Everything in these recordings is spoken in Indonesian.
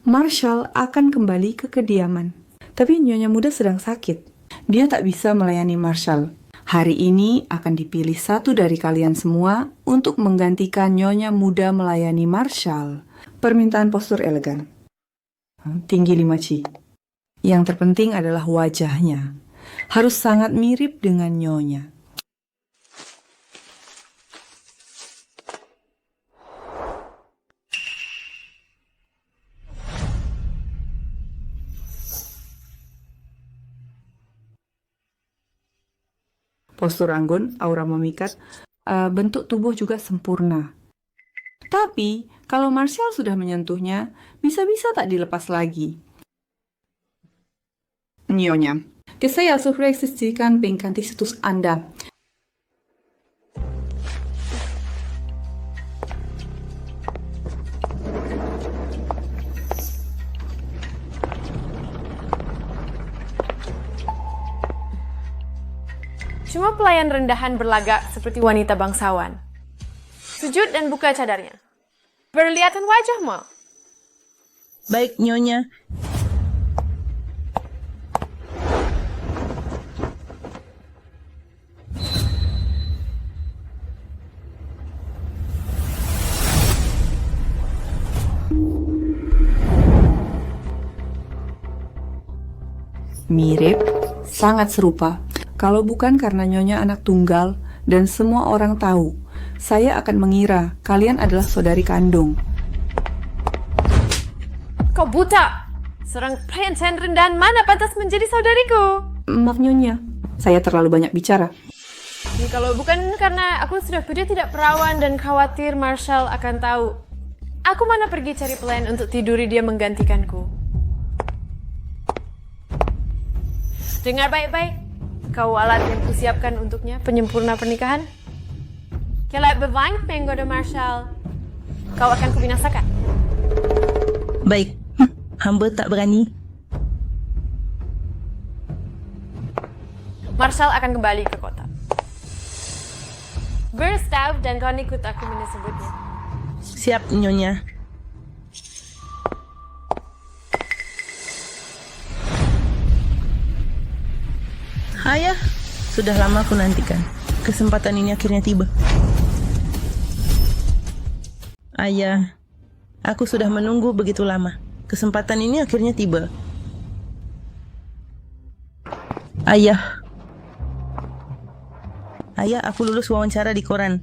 Marshall akan kembali ke kediaman. Tapi Nyonya Muda sedang sakit. Dia tak bisa melayani Marshall. Hari ini akan dipilih satu dari kalian semua untuk menggantikan Nyonya Muda melayani Marshall. Permintaan postur elegan. Tinggi 5 ci. Yang terpenting adalah wajahnya. Harus sangat mirip dengan Nyonya. Postur anggun, aura memikat, bentuk tubuh juga sempurna. Tapi, kalau Marshall sudah menyentuhnya, bisa-bisa tak dilepas lagi. Nyonya, saya sugestikan pengganti situs Anda. Cuma pelayan rendahan berlagak seperti wanita bangsawan. Sujud dan buka cadarnya. Perlihatan wajahmu. Baik, Nyonya. Mirip, sangat serupa. Kalau bukan karena Nyonya anak tunggal dan semua orang tahu, saya akan mengira kalian adalah saudari kandung. Kau buta! Seorang pelayan rendahan mana pantas menjadi saudariku? Maaf Nyonya, saya terlalu banyak bicara. Ini kalau bukan karena aku sudah tidak perawan dan khawatir Marshall akan tahu. Aku mana pergi cari pelayan untuk tiduri dia menggantikanku. Dengar baik-baik. Kau alat yang kusiapkan untuknya, penyempurna pernikahan. Kalau bevain menggoda Marshall, kau akan kubinasakan. Baik, hamba tak berani. Marshall akan kembali ke kota. Gustav dan kau ikut aku menyebutnya. Siap, Nyonya. Ayah, sudah lama aku nantikan. Kesempatan ini akhirnya tiba. Ayah, aku sudah menunggu begitu lama. Kesempatan ini akhirnya tiba. Ayah. Ayah, aku lulus wawancara di koran.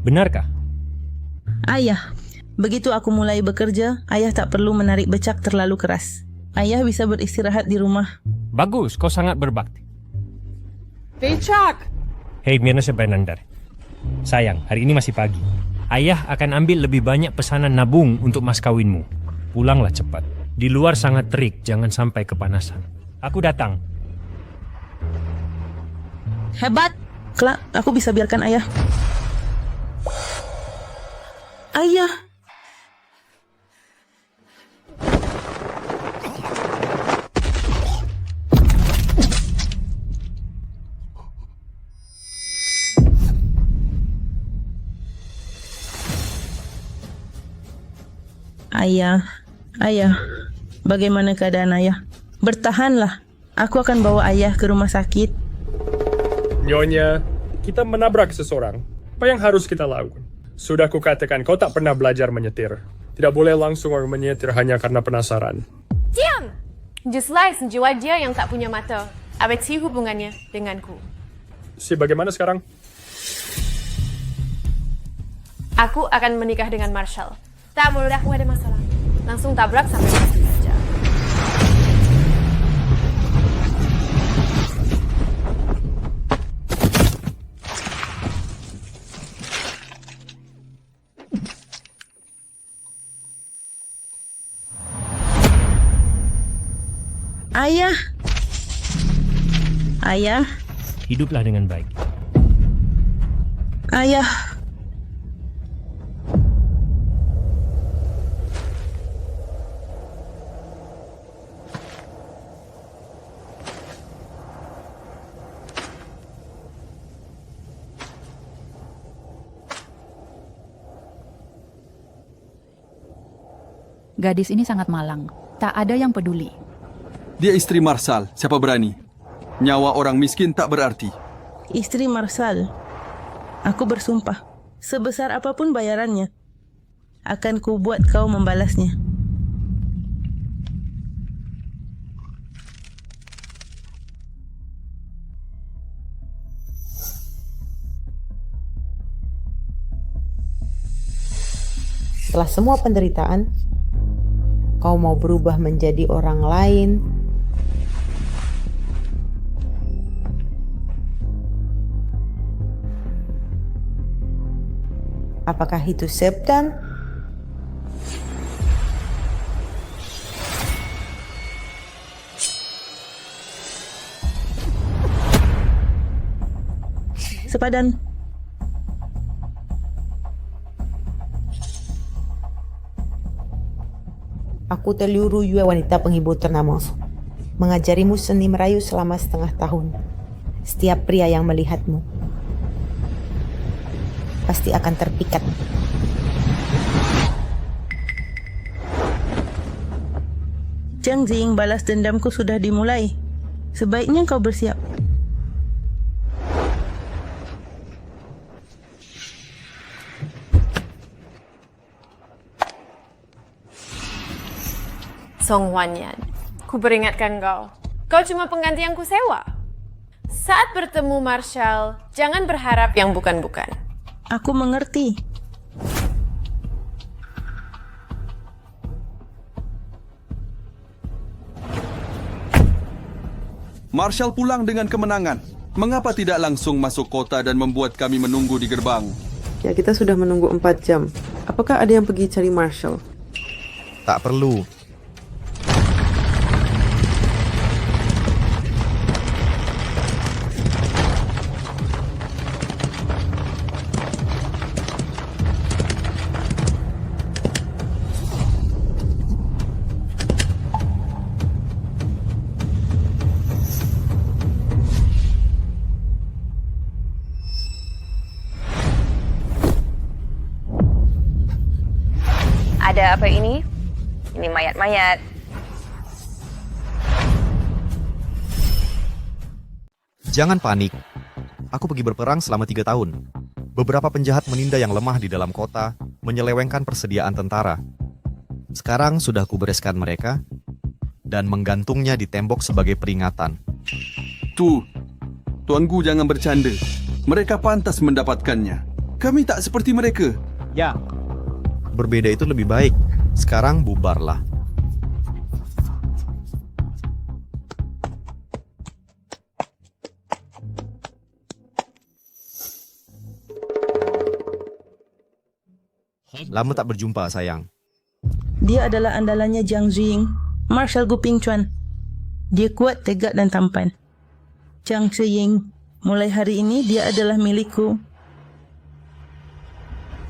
Benarkah? Ayah, begitu aku mulai bekerja, ayah tak perlu menarik becak terlalu keras. Ayah bisa beristirahat di rumah. Bagus, kau sangat berbakti. Becak! Hei Mirna Sebenandar. Sayang, hari ini masih pagi. Ayah akan ambil lebih banyak pesanan nabung untuk mas kawinmu. Pulanglah cepat. Di luar sangat terik, jangan sampai kepanasan. Aku datang. Hebat! Kelak, aku bisa biarkan ayah. Ayah! Ayah, bagaimana keadaan ayah? Bertahanlah, aku akan bawa ayah ke rumah sakit. Nyonya, kita menabrak seseorang. Apa yang harus kita lakukan? Sudah kukatakan kau tak pernah belajar menyetir. Tidak boleh langsung menyetir hanya karena penasaran. Diam! Justru jiwa dia yang tak punya mata. Apa sih hubungannya denganku? Si bagaimana sekarang? Aku akan menikah dengan Marshall. Tak menurut aku ada masalah. Langsung tabrak sampai mati saja. Ayah, Hiduplah dengan baik. ayah. Gadis ini sangat malang. Tak ada yang peduli. Dia istri Marshal, siapa berani? Nyawa orang miskin tak berarti. Istri Marshal, aku bersumpah, sebesar apapun bayarannya, akan ku buat kau membalasnya. Setelah semua penderitaan, kau mau berubah menjadi orang lain. Apakah itu Septan? Sepadan. Aku Teluru Yue, wanita penghibur ternama, mengajarimu seni merayu selama setengah tahun. Setiap pria yang melihatmu pasti akan terpikat. Jiang Jing, balas dendamku sudah dimulai. Sebaiknya kau bersiap. Song Huanyan, ku peringatkan kau. Kau cuma pengganti yang ku sewa. Saat bertemu Marshal, jangan berharap yang bukan-bukan. Aku mengerti. Marshal pulang dengan kemenangan. Mengapa tidak langsung masuk kota dan membuat kami menunggu di gerbang? Ya, kita sudah menunggu 4 jam. Apakah ada yang pergi cari Marshal? Tak perlu. Ada apa ini? Ini mayat-mayat. Jangan panik. Aku pergi berperang selama 3 tahun. Beberapa penjahat meninda yang lemah di dalam kota, menyelewengkan persediaan tentara. Sekarang sudah kubereskan mereka dan menggantungnya di tembok sebagai peringatan. Tuh, Tuanku jangan bercanda. Mereka pantas mendapatkannya. Kami tak seperti mereka. Ya. Berbeda itu lebih baik. Sekarang bubarlah. Lama tak berjumpa, sayang. Dia adalah andalannya Jiang Jing, Marshal Gu Pingchuan. Dia kuat, tegak dan tampan. Jiang Ziying, mulai hari ini dia adalah milikku.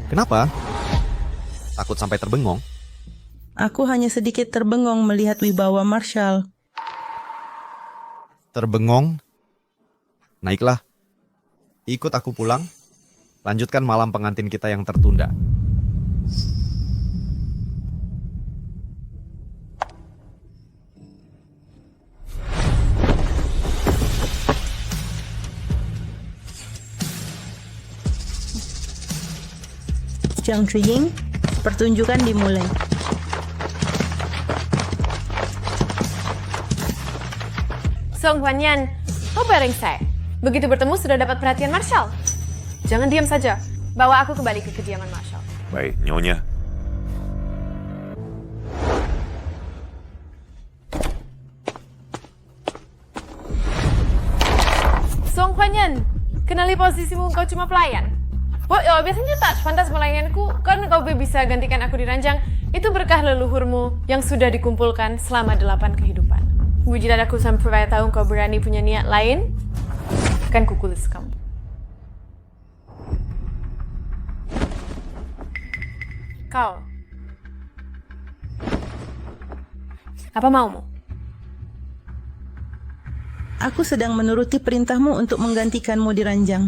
Kenapa? Takut sampai terbengong? Aku hanya sedikit terbengong melihat wibawa Marshal. Terbengong? Naiklah. Ikut aku pulang. Lanjutkan malam pengantin kita yang tertunda. Jiang Ziying, pertunjukan dimulai. Song Huanyan, kau berengsek. Begitu bertemu sudah dapat perhatian Marshal. Jangan diam saja. Bawa aku kembali ke kediaman Marshal. Baik, Nyonya. Song Huanyan, kenali posisimu, kau cuma pelayan. Biasanya tak pantas melayanku, kan kau bisa gantikan aku di ranjang. Itu berkah leluhurmu yang sudah dikumpulkan selama 8 kehidupan. Wujud aku sampai tahu kau berani punya niat lain, akan kukulis kamu. Kau, apa maumu? Aku sedang menuruti perintahmu untuk menggantikanmu di ranjang.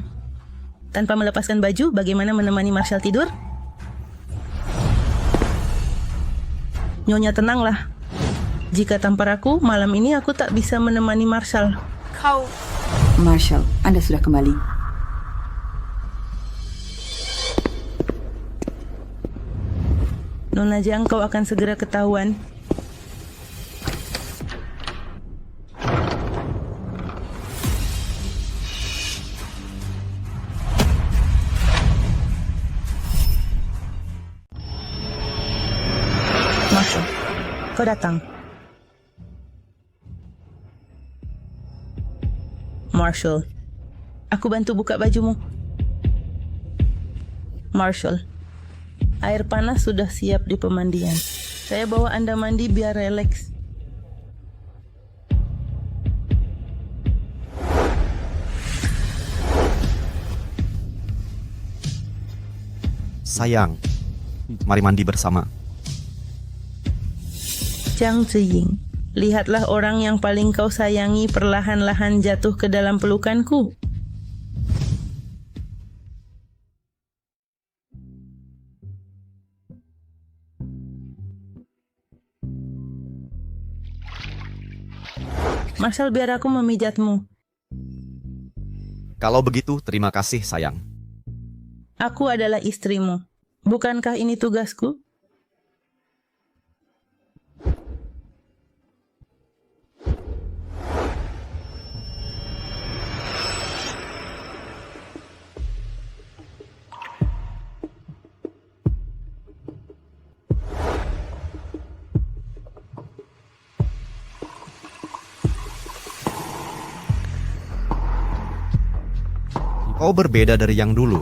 Tanpa melepaskan baju, bagaimana menemani Marshal tidur? Nyonya tenanglah. Jika tampar aku, malam ini aku tak bisa menemani Marshall. Kau... Marshall, Anda sudah kembali. Nona Jiang, kau akan segera ketahuan. Marshall, kau datang. Marshall, aku bantu buka bajumu. Marshall, air panas sudah siap di pemandian. Saya bawa Anda mandi biar releks. Sayang, mari mandi bersama. Jiang Ziying, lihatlah orang yang paling kau sayangi perlahan-lahan jatuh ke dalam pelukanku. Marshall, biar aku memijatmu. Kalau begitu, terima kasih sayang. Aku adalah istrimu. Bukankah ini tugasku? Kau berbeda dari yang dulu.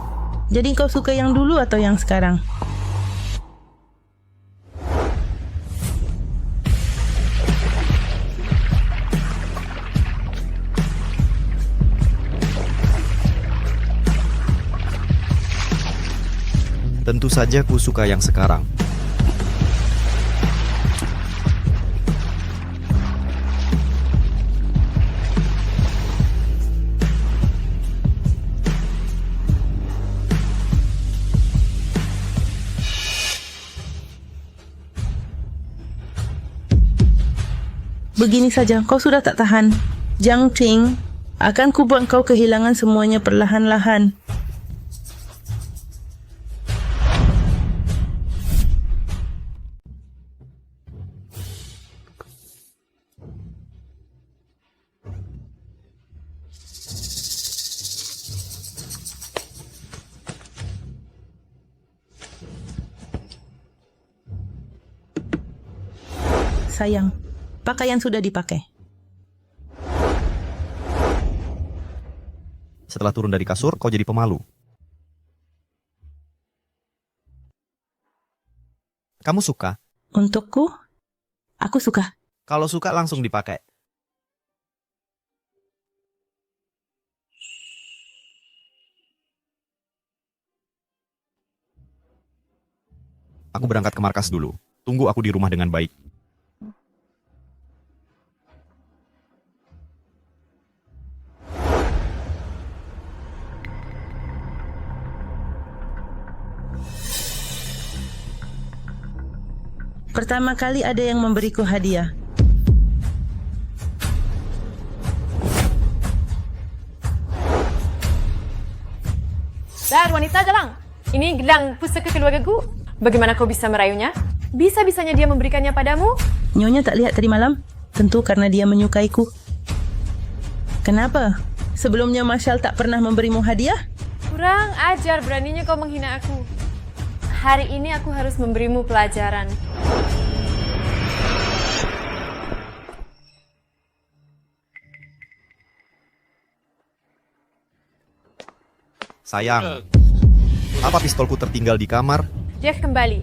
Jadi kau suka yang dulu atau yang sekarang? Tentu saja ku suka yang sekarang. Begini saja, kau sudah tak tahan. Jiang Qing, akan kubuat kau kehilangan semuanya perlahan-lahan. Sayang, pakaian sudah dipakai. Setelah turun dari kasur, kau jadi pemalu. Kamu suka? Untukku, aku suka. Kalau suka langsung dipakai. Aku berangkat ke markas dulu. Tunggu aku di rumah dengan baik. Pertama kali ada yang memberiku hadiah. Dan wanita Jalang, ini gelang pusaka keluargaku. Bagaimana kau bisa merayunya? Bisa-bisanya dia memberikannya padamu? Nyonya tak lihat tadi malam? Tentu karena dia menyukaiku. Kenapa? Sebelumnya Marshall tak pernah memberimu hadiah? Kurang ajar, beraninya kau menghina aku. Hari ini aku harus memberimu pelajaran. Sayang, apa pistolku tertinggal di kamar? Dia kembali.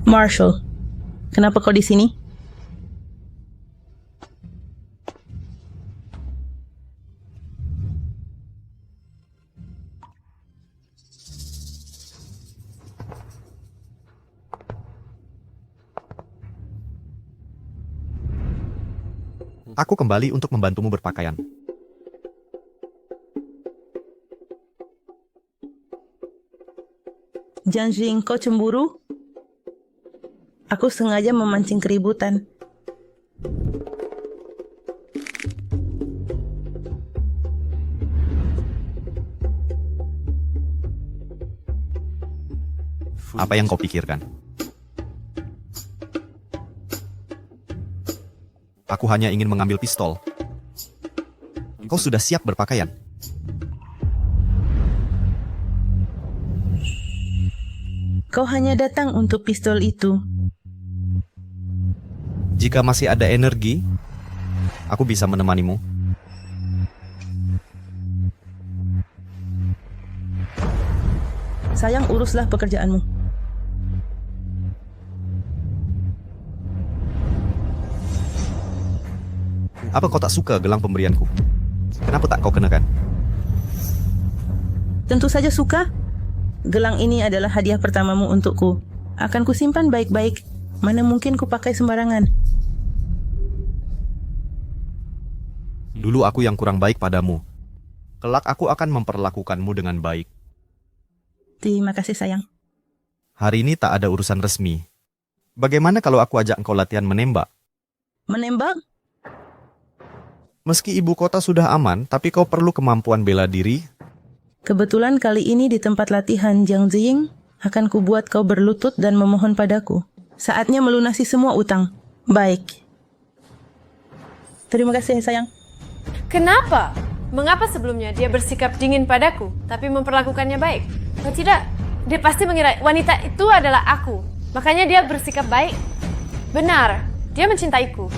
Marshall, kenapa kau di sini? Aku kembali untuk membantumu berpakaian. Jiang Jing, kau cemburu? Aku sengaja memancing keributan. Apa yang kau pikirkan? Aku hanya ingin mengambil pistol. Kau sudah siap berpakaian? Kau hanya datang untuk pistol itu. Jika masih ada energi, aku bisa menemanimu. Sayang, uruslah pekerjaanmu. Apa kau tak suka gelang pemberianku? Kenapa tak kau kenakan? Tentu saja suka. Gelang ini adalah hadiah pertamamu untukku. Akan kusimpan baik-baik. Mana mungkin ku pakai sembarangan. Dulu aku yang kurang baik padamu. Kelak aku akan memperlakukanmu dengan baik. Terima kasih, sayang. Hari ini tak ada urusan resmi. Bagaimana kalau aku ajak engkau latihan menembak? Menembak? Meski ibu kota sudah aman, tapi kau perlu kemampuan bela diri. Kebetulan kali ini di tempat latihan Jiang Jing, akan kubuat kau berlutut dan memohon padaku. Saatnya melunasi semua utang. Baik. Terima kasih, sayang. Kenapa? Mengapa sebelumnya dia bersikap dingin padaku, tapi memperlakukannya baik? Kalau tidak, dia pasti mengira wanita itu adalah aku. Makanya dia bersikap baik. Benar, dia mencintaiku.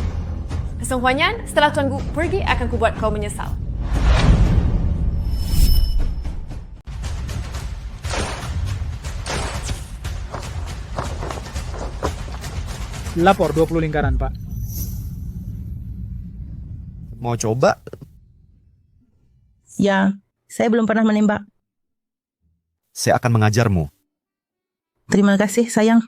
Song Huanyan, setelah tuanku pergi, akan kubuat kau menyesal. Lapor 20 lingkaran, Pak. Mau coba? Ya, saya belum pernah menembak. Saya akan mengajarmu. Terima kasih, sayang.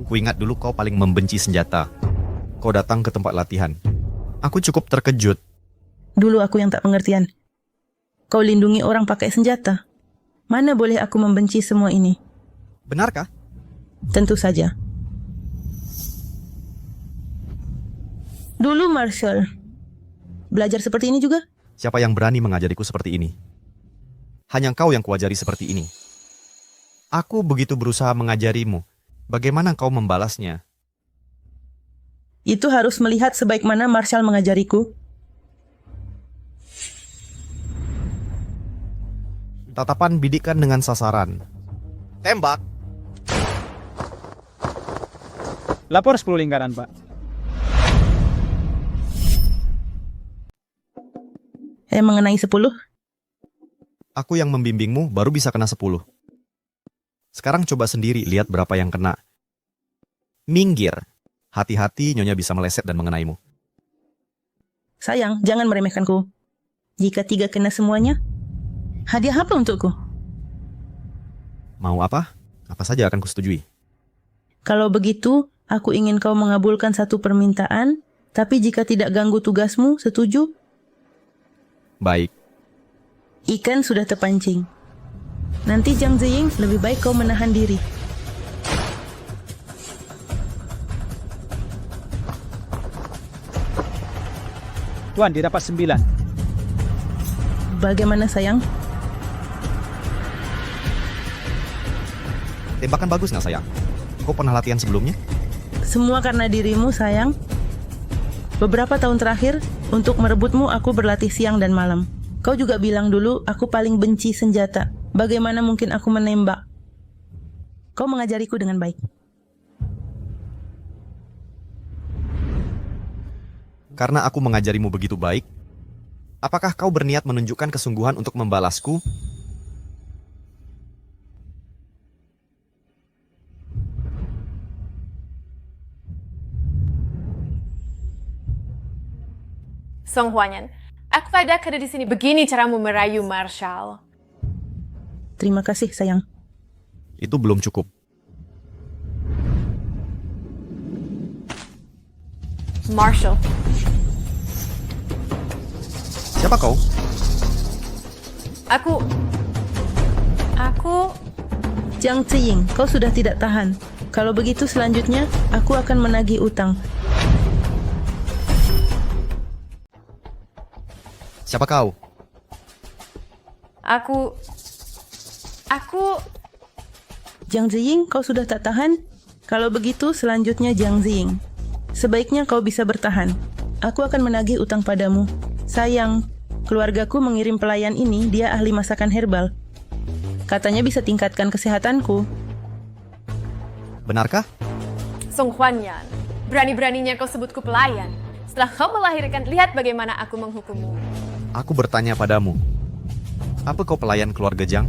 Kuingat dulu kau paling membenci senjata. Kau datang ke tempat latihan. Aku cukup terkejut. Dulu aku yang tak pengertian. Kau lindungi orang pakai senjata. Mana boleh aku membenci semua ini? Benarkah? Tentu saja. Dulu Marshall belajar seperti ini juga? Siapa yang berani mengajariku seperti ini? Hanya kau yang kuajari seperti ini. Aku begitu berusaha mengajarimu. Bagaimana kau membalasnya? Itu harus melihat sebaik mana Marshall mengajariku. Tatapan bidikan dengan sasaran. Tembak! Lapor 10 lingkaran, Pak. Mengenai 10? Aku yang membimbingmu baru bisa kena 10. Sekarang coba sendiri lihat berapa yang kena. Minggir. Hati-hati Nyonya bisa meleset dan mengenaimu. Sayang, jangan meremehkanku. Jika 3 kena semuanya, hadiah apa untukku? Mau apa? Apa saja akan kusetujui. Kalau begitu, aku ingin kau mengabulkan satu permintaan, tapi jika tidak ganggu tugasmu, setuju? Baik. Ikan sudah terpancing. Nanti Jiang Jing, lebih baik kau menahan diri. Tuan, didapat 9. Bagaimana, sayang? Tembakan bagus nggak, sayang? Kau pernah latihan sebelumnya? Semua karena dirimu, sayang. Beberapa tahun terakhir, untuk merebutmu aku berlatih siang dan malam. Kau juga bilang dulu aku paling benci senjata. Bagaimana mungkin aku menembak? Kau mengajariku dengan baik. Karena aku mengajarimu begitu baik, apakah kau berniat menunjukkan kesungguhan untuk membalasku? Song Huanyan, aku ada kerja di sini. Begini caramu merayu Marshall. Terima kasih, sayang. Itu belum cukup. Marshall. Siapa kau? Aku... Jiang Ziying, kau sudah tidak tahan. Kalau begitu selanjutnya, aku akan menagih utang. Siapa kau? Aku... Jiang Ziying, kau sudah tak tahan? Kalau begitu selanjutnya Jiang Ziying. Sebaiknya kau bisa bertahan. Aku akan menagih utang padamu. Sayang, keluargaku mengirim pelayan ini, dia ahli masakan herbal. Katanya bisa tingkatkan kesehatanku. Benarkah? Song Huanyan, berani-beraninya kau sebutku pelayan. Setelah kau melahirkan, lihat bagaimana aku menghukummu. Aku bertanya padamu. Apa kau pelayan keluarga Jiang?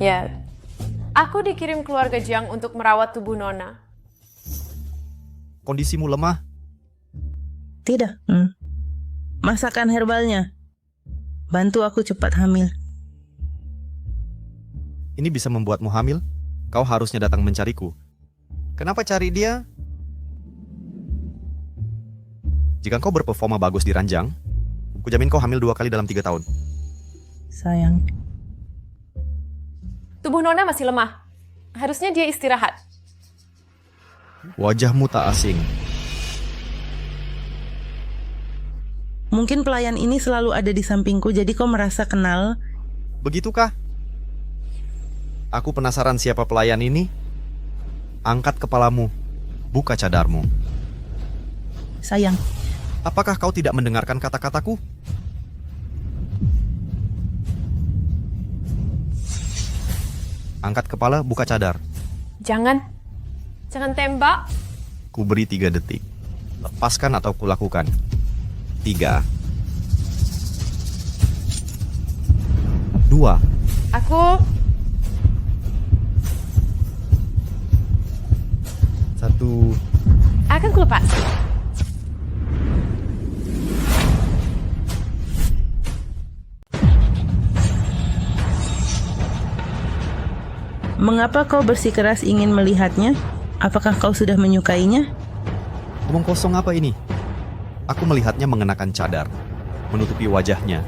Ya, aku dikirim keluarga Jiang untuk merawat tubuh Nona. Kondisimu lemah? Tidak. Masakan herbalnya. Bantu aku cepat hamil. Ini bisa membuatmu hamil? Kau harusnya datang mencariku. Kenapa cari dia? Jika kau berperforma bagus di ranjang, kujamin kau hamil 2 kali dalam 3 tahun. Sayang. Tubuh Nona masih lemah. Harusnya dia istirahat. Wajahmu tak asing. Mungkin pelayan ini selalu ada di sampingku, jadi kau merasa kenal. Begitukah? Aku penasaran siapa pelayan ini. Angkat kepalamu, buka cadarmu. Sayang. Apakah kau tidak mendengarkan kata-kataku? Angkat kepala, buka cadar. Jangan tembak. Ku beri 3 detik. Lepaskan atau kulakukan. 3 2 Aku... 1 akan kulepas. Mengapa kau bersikeras ingin melihatnya? Apakah kau sudah menyukainya? Omong kosong apa ini? Aku melihatnya mengenakan cadar, menutupi wajahnya.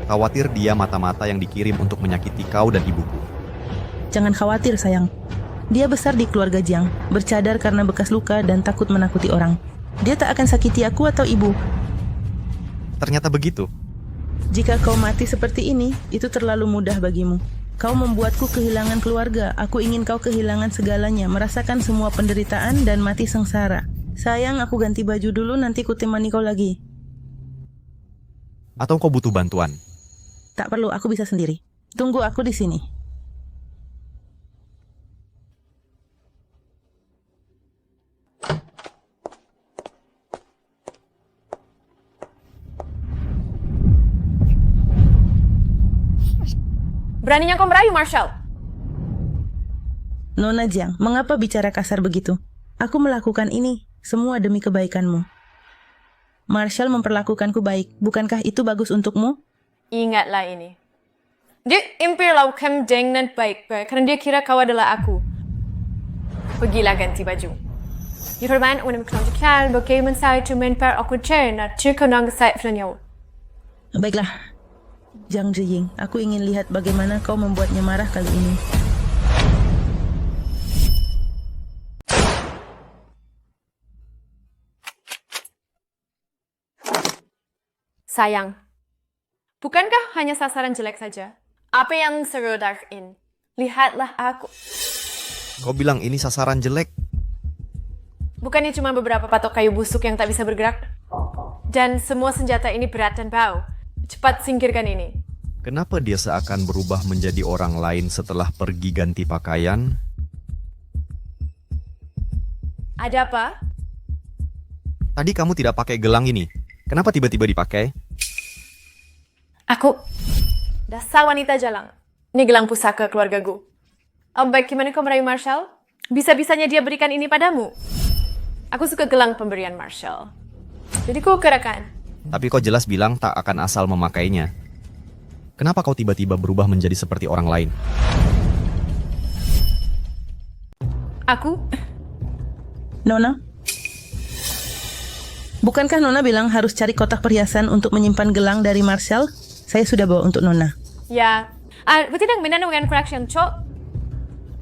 Khawatir dia mata-mata yang dikirim untuk menyakiti kau dan ibuku. Jangan khawatir, sayang. Dia besar di keluarga Jiang, bercadar karena bekas luka dan takut menakuti orang. Dia tak akan sakiti aku atau ibu. Ternyata begitu. Jika kau mati seperti ini, itu terlalu mudah bagimu. Kau membuatku kehilangan keluarga. Aku ingin kau kehilangan segalanya, merasakan semua penderitaan dan mati sengsara. Sayang, aku ganti baju dulu, nanti ku temani kau lagi. Atau kau butuh bantuan? Tak perlu, aku bisa sendiri. Tunggu aku di sini. Beraninya kau merayu, Marshall. Nona Jiang, mengapa bicara kasar begitu? Aku melakukan ini semua demi kebaikanmu. Marshall memperlakukanku baik. Bukankah itu bagus untukmu? Ingatlah ini. Dia memperlakukan dengan baik karena dia kira kau adalah aku. Pergilah ganti baju. Jurban unimknojikal bagaimana saya cuman per aku cina cikonang saya frenyo. Baiklah, Jiang Ziying, aku ingin lihat bagaimana kau membuatnya marah kali ini. Sayang, bukankah hanya sasaran jelek saja? Apa yang seru Darkin? Lihatlah aku. Kau bilang ini sasaran jelek? Bukannya cuma beberapa patok kayu busuk yang tak bisa bergerak? Dan semua senjata ini berat dan bau. Cepat singkirkan ini. Kenapa dia seakan berubah menjadi orang lain setelah pergi ganti pakaian? Ada apa? Tadi kamu tidak pakai gelang ini. Kenapa tiba-tiba dipakai? Aku dasar wanita jalang. Ini gelang pusaka keluargaku. Bagaimana kau merayu Marshall? Bisa-bisanya dia berikan ini padamu. Aku suka gelang pemberian Marshall. Jadi kau kenakan. Tapi kau jelas bilang tak akan asal memakainya. Kenapa kau tiba-tiba berubah menjadi seperti orang lain? Aku? Nona? Bukankah Nona bilang harus cari kotak perhiasan untuk menyimpan gelang dari Marshall? Saya sudah bawa untuk Nona. Ya. Aku tidak minat dengan collection, Cok.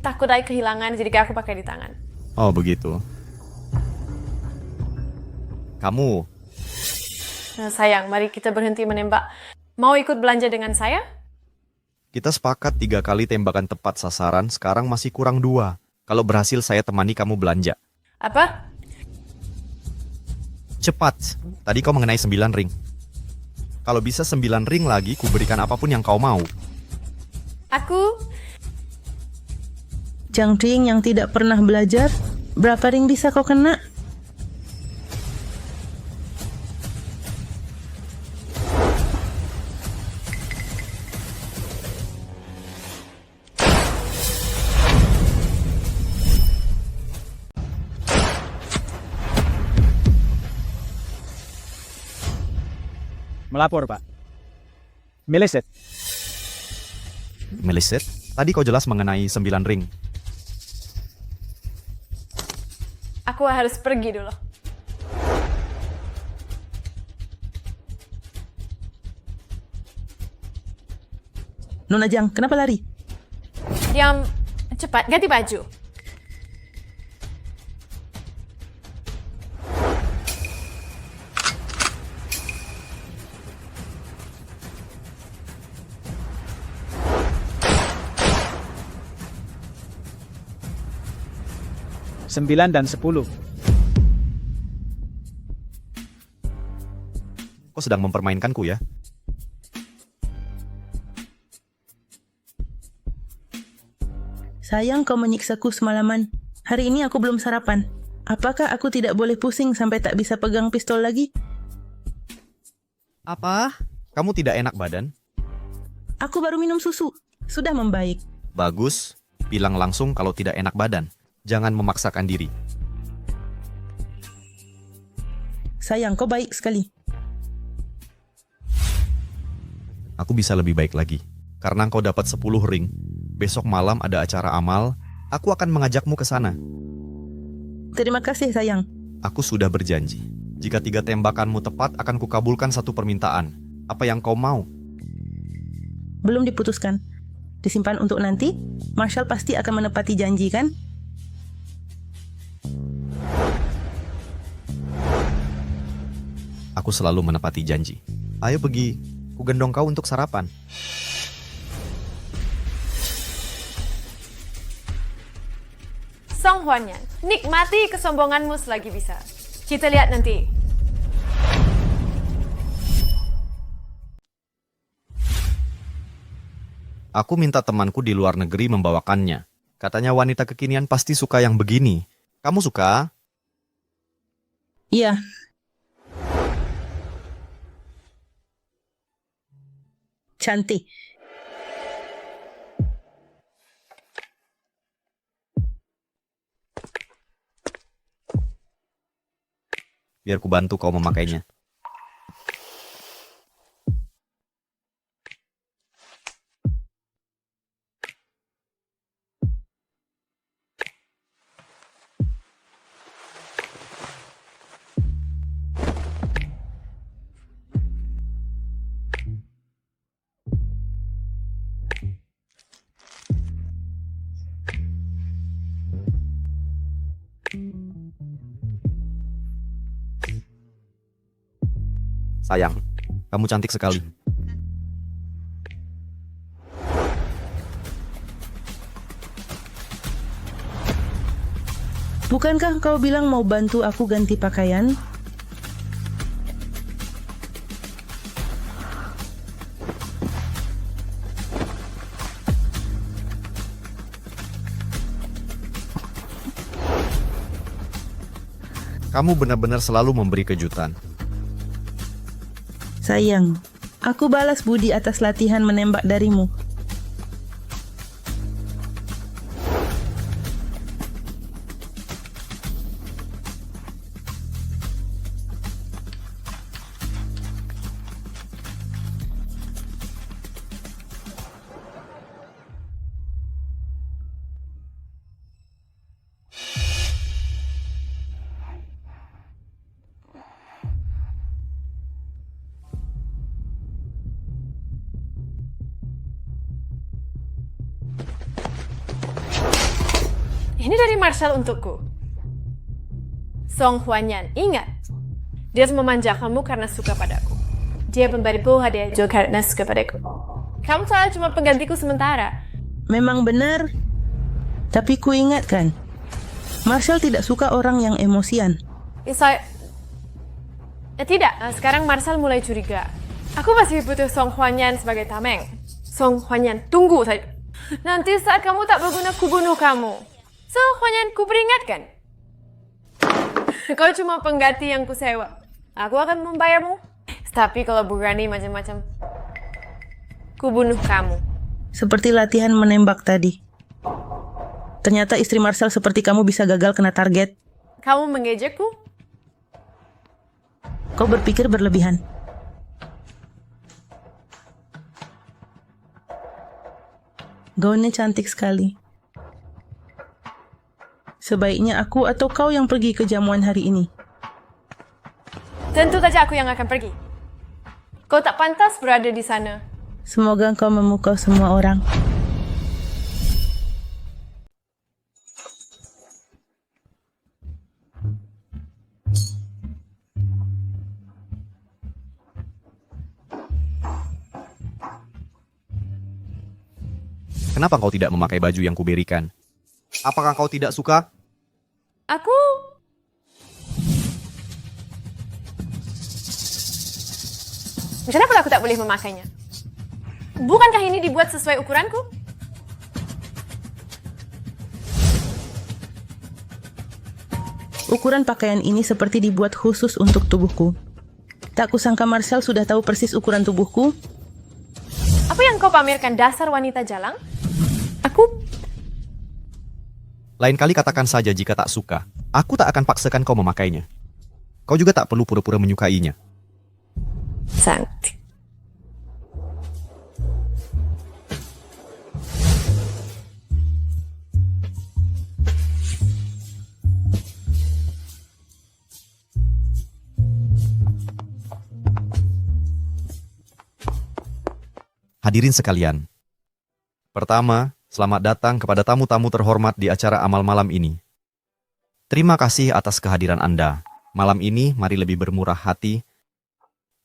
Takut aku kehilangan, jadi kayak aku pakai di tangan. Oh, begitu. Kamu, Nah, sayang, mari kita berhenti menembak. Mau ikut belanja dengan saya? kita sepakat 3 kali tembakan tepat sasaran, sekarang masih kurang 2. Kalau berhasil saya temani kamu belanja. Apa? Cepat, tadi kau mengenai 9 ring. Kalau bisa 9 ring lagi, kuberikan apapun yang kau mau. Aku? Jangkring yang tidak pernah belajar, berapa ring bisa kau kena? Melapor, Pak. Meleset. Meliset, tadi kau jelas mengenai 9 ring. Aku harus pergi dulu. Nona Jang, kenapa lari? Diam, cepat, ganti baju. Sembilan dan 10. Kau sedang mempermainkanku ya? Sayang kau menyiksaku semalaman. Hari ini aku belum sarapan. Apakah aku tidak boleh pusing sampai tak bisa pegang pistol lagi? Apa? Kamu tidak enak badan? Aku baru minum susu. Sudah membaik. Bagus, bilang langsung kalau tidak enak badan. Jangan memaksakan diri. Sayang, kau baik sekali. Aku bisa lebih baik lagi. Karena kau dapat 10 ring. Besok malam ada acara amal. Aku akan mengajakmu ke sana. Terima kasih, sayang. Aku sudah berjanji. Jika 3 tembakanmu tepat, akan kukabulkan 1 permintaan. Apa yang kau mau? Belum diputuskan. Disimpan untuk nanti. Marshall pasti akan menepati janji, kan? Aku selalu menepati janji. Ayo pergi, ku gendong kau untuk sarapan. Song Huanyan, nikmati kesombonganmu selagi bisa. Kita lihat nanti. Aku minta temanku di luar negeri membawakannya. Katanya wanita kekinian pasti suka yang begini. Kamu suka? Iya. Cantik. Biar ku bantu kau memakainya. Sayang, kamu cantik sekali. Bukankah kau bilang mau bantu aku ganti pakaian? Kamu benar-benar selalu memberi kejutan. Sayang, aku balas budi atas latihan menembak darimu. Ini dari Marshall untukku. Song Huanyan, ingat. Dia memanjakanmu karena suka padaku. Dia memberiku hadiah juga karena suka padaku. Kamu soalnya cuma penggantiku sementara. Memang benar. Tapi ku ingatkan, Marshall tidak suka orang yang emosian. Tidak, sekarang Marshall mulai curiga. Aku masih butuh Song Huanyan sebagai tameng. Song Huanyan, tunggu saja. Nanti saat kamu tak berguna, ku bunuh kamu. Song Huanyan, ku peringatkan. Kau cuma pengganti yang ku sewa. Aku akan membayarmu. Tapi kalau berani macam-macam, ku bunuh kamu. Seperti latihan menembak tadi. Ternyata istri Marshall seperti kamu bisa gagal kena target. Kamu mengejekku? Kau berpikir berlebihan. Gaunnya cantik sekali. Sebaiknya aku atau kau yang pergi ke jamuan hari ini. Tentu saja aku yang akan pergi. Kau tak pantas berada di sana. Semoga kau memukau semua orang. Kenapa kau tidak memakai baju yang kuberikan? Apakah kau tidak suka? Aku... Kenapa aku tak boleh memakainya? Bukankah ini dibuat sesuai ukuranku? Ukuran pakaian ini seperti dibuat khusus untuk tubuhku. Tak kusangka Marshall sudah tahu persis ukuran tubuhku. Apa yang kau pamerkan, dasar wanita jalang? Aku... Lain kali katakan saja jika tak suka. Aku tak akan paksakan kau memakainya. Kau juga tak perlu pura-pura menyukainya. Santi. Hadirin sekalian. Pertama, selamat datang kepada tamu-tamu terhormat di acara amal malam ini. Terima kasih atas kehadiran Anda. Malam ini, mari lebih bermurah hati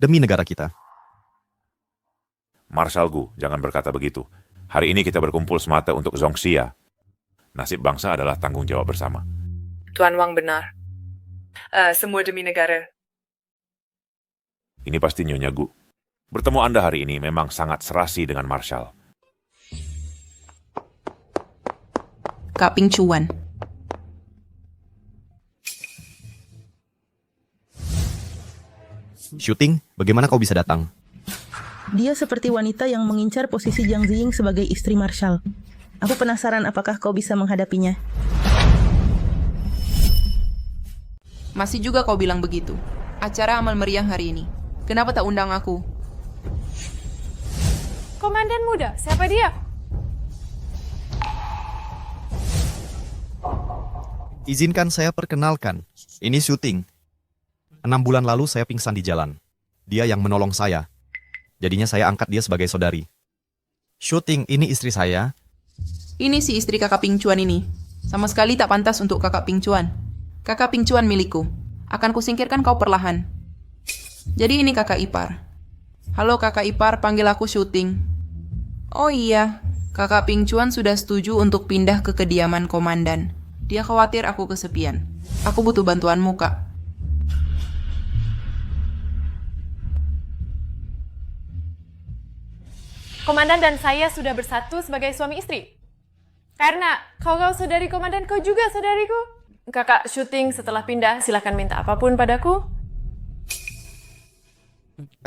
demi negara kita. Marshal Gu, jangan berkata begitu. Hari ini kita berkumpul semata untuk Zongxia. Nasib bangsa adalah tanggung jawab bersama. Tuan Wang benar. Semua demi negara. Ini pasti Nyonya Gu. Bertemu Anda hari ini memang sangat serasi dengan Marshal. Kak Ping Chuan. Syuting, bagaimana kau bisa datang? Dia seperti wanita yang mengincar posisi Jiang Ziying sebagai istri Marshall. Aku penasaran apakah kau bisa menghadapinya. Masih juga kau bilang begitu. Acara amal meriah hari ini. Kenapa tak undang aku? Komandan muda, siapa dia? Izinkan saya perkenalkan. Ini syuting. 6 bulan lalu saya pingsan di jalan. Dia yang menolong saya. Jadinya saya angkat dia sebagai saudari. Syuting, ini istri saya. Ini si istri kakak Ping Chuan ini. Sama sekali tak pantas untuk kakak Ping Chuan. Kakak Ping Chuan milikku. Akan kusingkirkan kau perlahan. Jadi ini kakak ipar. Halo kakak ipar, panggil aku Syuting. Oh iya, kakak Ping Chuan sudah setuju untuk pindah ke kediaman komandan. Dia khawatir aku kesepian. Aku butuh bantuanmu, Kak. Komandan dan saya sudah bersatu sebagai suami istri. Karena kau saudari komandan, kau juga saudariku. Kakak Syuting setelah pindah, silahkan minta apapun padaku.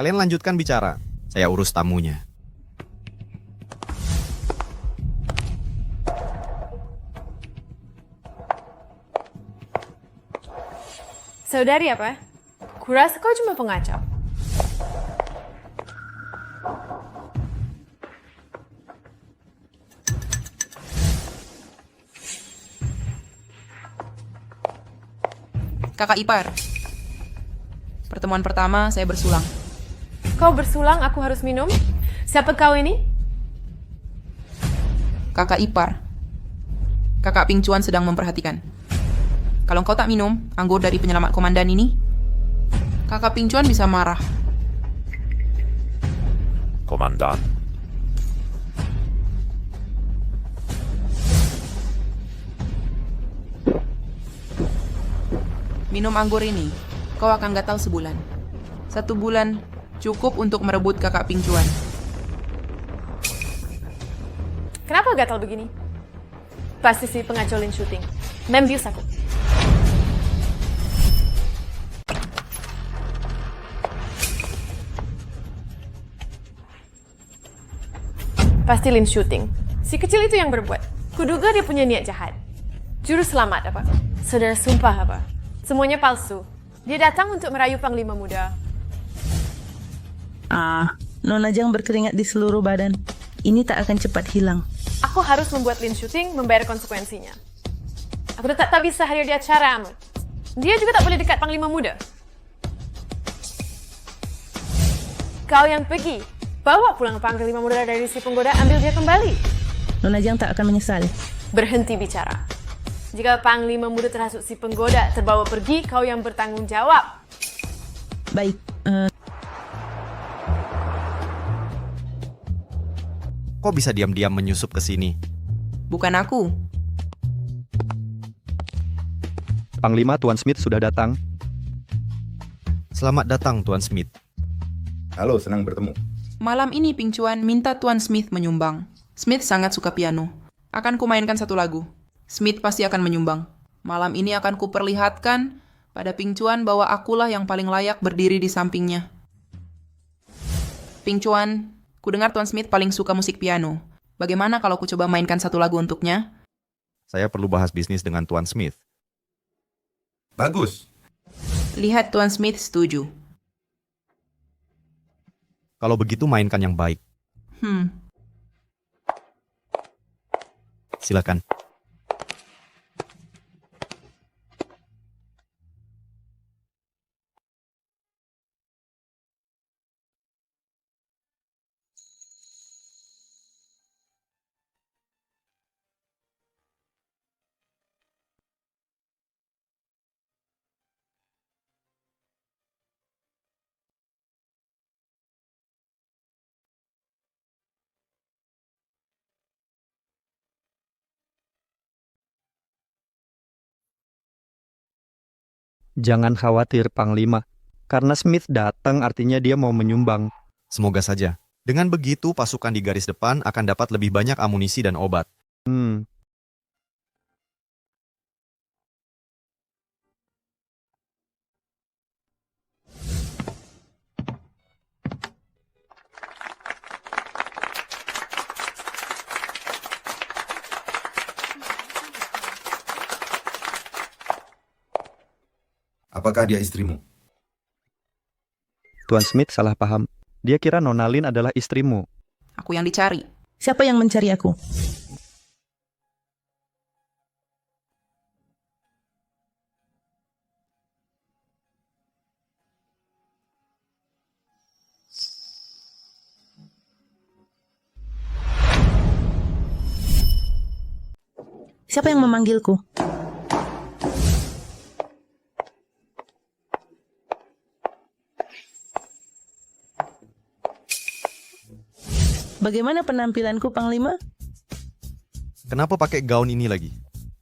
Kalian lanjutkan bicara. Saya urus tamunya. Saudari apa? Kurasa kau cuma pengacau. Kakak ipar. Pertemuan pertama saya bersulang. Kau bersulang, aku harus minum? Siapa kau ini? Kakak ipar. Kakak Ping Chuan sedang memperhatikan. Kalau kau tak minum anggur dari penyelamat komandan ini, Kakak Ping Chuan bisa marah. Komandan. Minum anggur ini, kau akan gatal sebulan. 1 bulan cukup untuk merebut Kakak Ping Chuan. Kenapa gatal begini? Pasti si pengacau Lin Shooting. Membius aku. Pasti Lin Shooting. Si kecil itu yang berbuat. Kuduga dia punya niat jahat. Juru selamat apa? Saudara sumpah apa? Semuanya palsu. Dia datang untuk merayu Panglima Muda. Nona Jang berkeringat di seluruh badan. Ini tak akan cepat hilang. Aku harus membuat Lin Shooting membayar konsekuensinya. Aku tetap tak bisa hadir di acara, Ahmad. Dia juga tak boleh dekat Panglima Muda. Kau yang pergi, bawa pulang Panglima Muda dari si penggoda, ambil dia kembali. Nona Jang tak akan menyesal. Berhenti bicara. Jika Panglima Muda terhasut si penggoda terbawa pergi, kau yang bertanggung jawab. Baik. Kok bisa diam-diam menyusup ke sini? Bukan aku. Panglima Tuan Smith sudah datang. Selamat datang, Tuan Smith. Halo, senang bertemu. Malam ini Ping Chuan minta Tuan Smith menyumbang. Smith sangat suka piano. Akan kumainkan 1 lagu. Smith pasti akan menyumbang. Malam ini akan kuperlihatkan pada Ping Chuan bahwa akulah yang paling layak berdiri di sampingnya. Ping Chuan, kudengar Tuan Smith paling suka musik piano. Bagaimana kalau ku coba mainkan 1 lagu untuknya? Saya perlu bahas bisnis dengan Tuan Smith. Bagus. Lihat Tuan Smith setuju. Kalau begitu mainkan yang baik. Silakan. Jangan khawatir, Panglima. Karena Smith datang artinya dia mau menyumbang. Semoga saja. Dengan begitu, pasukan di garis depan akan dapat lebih banyak amunisi dan obat. Apakah dia istrimu? Tuan Smith salah paham. Dia kira Nona Lin adalah istrimu. Aku yang dicari. Siapa yang mencari aku? Siapa yang memanggilku? Bagaimana penampilanku, Panglima? Kenapa pakai gaun ini lagi?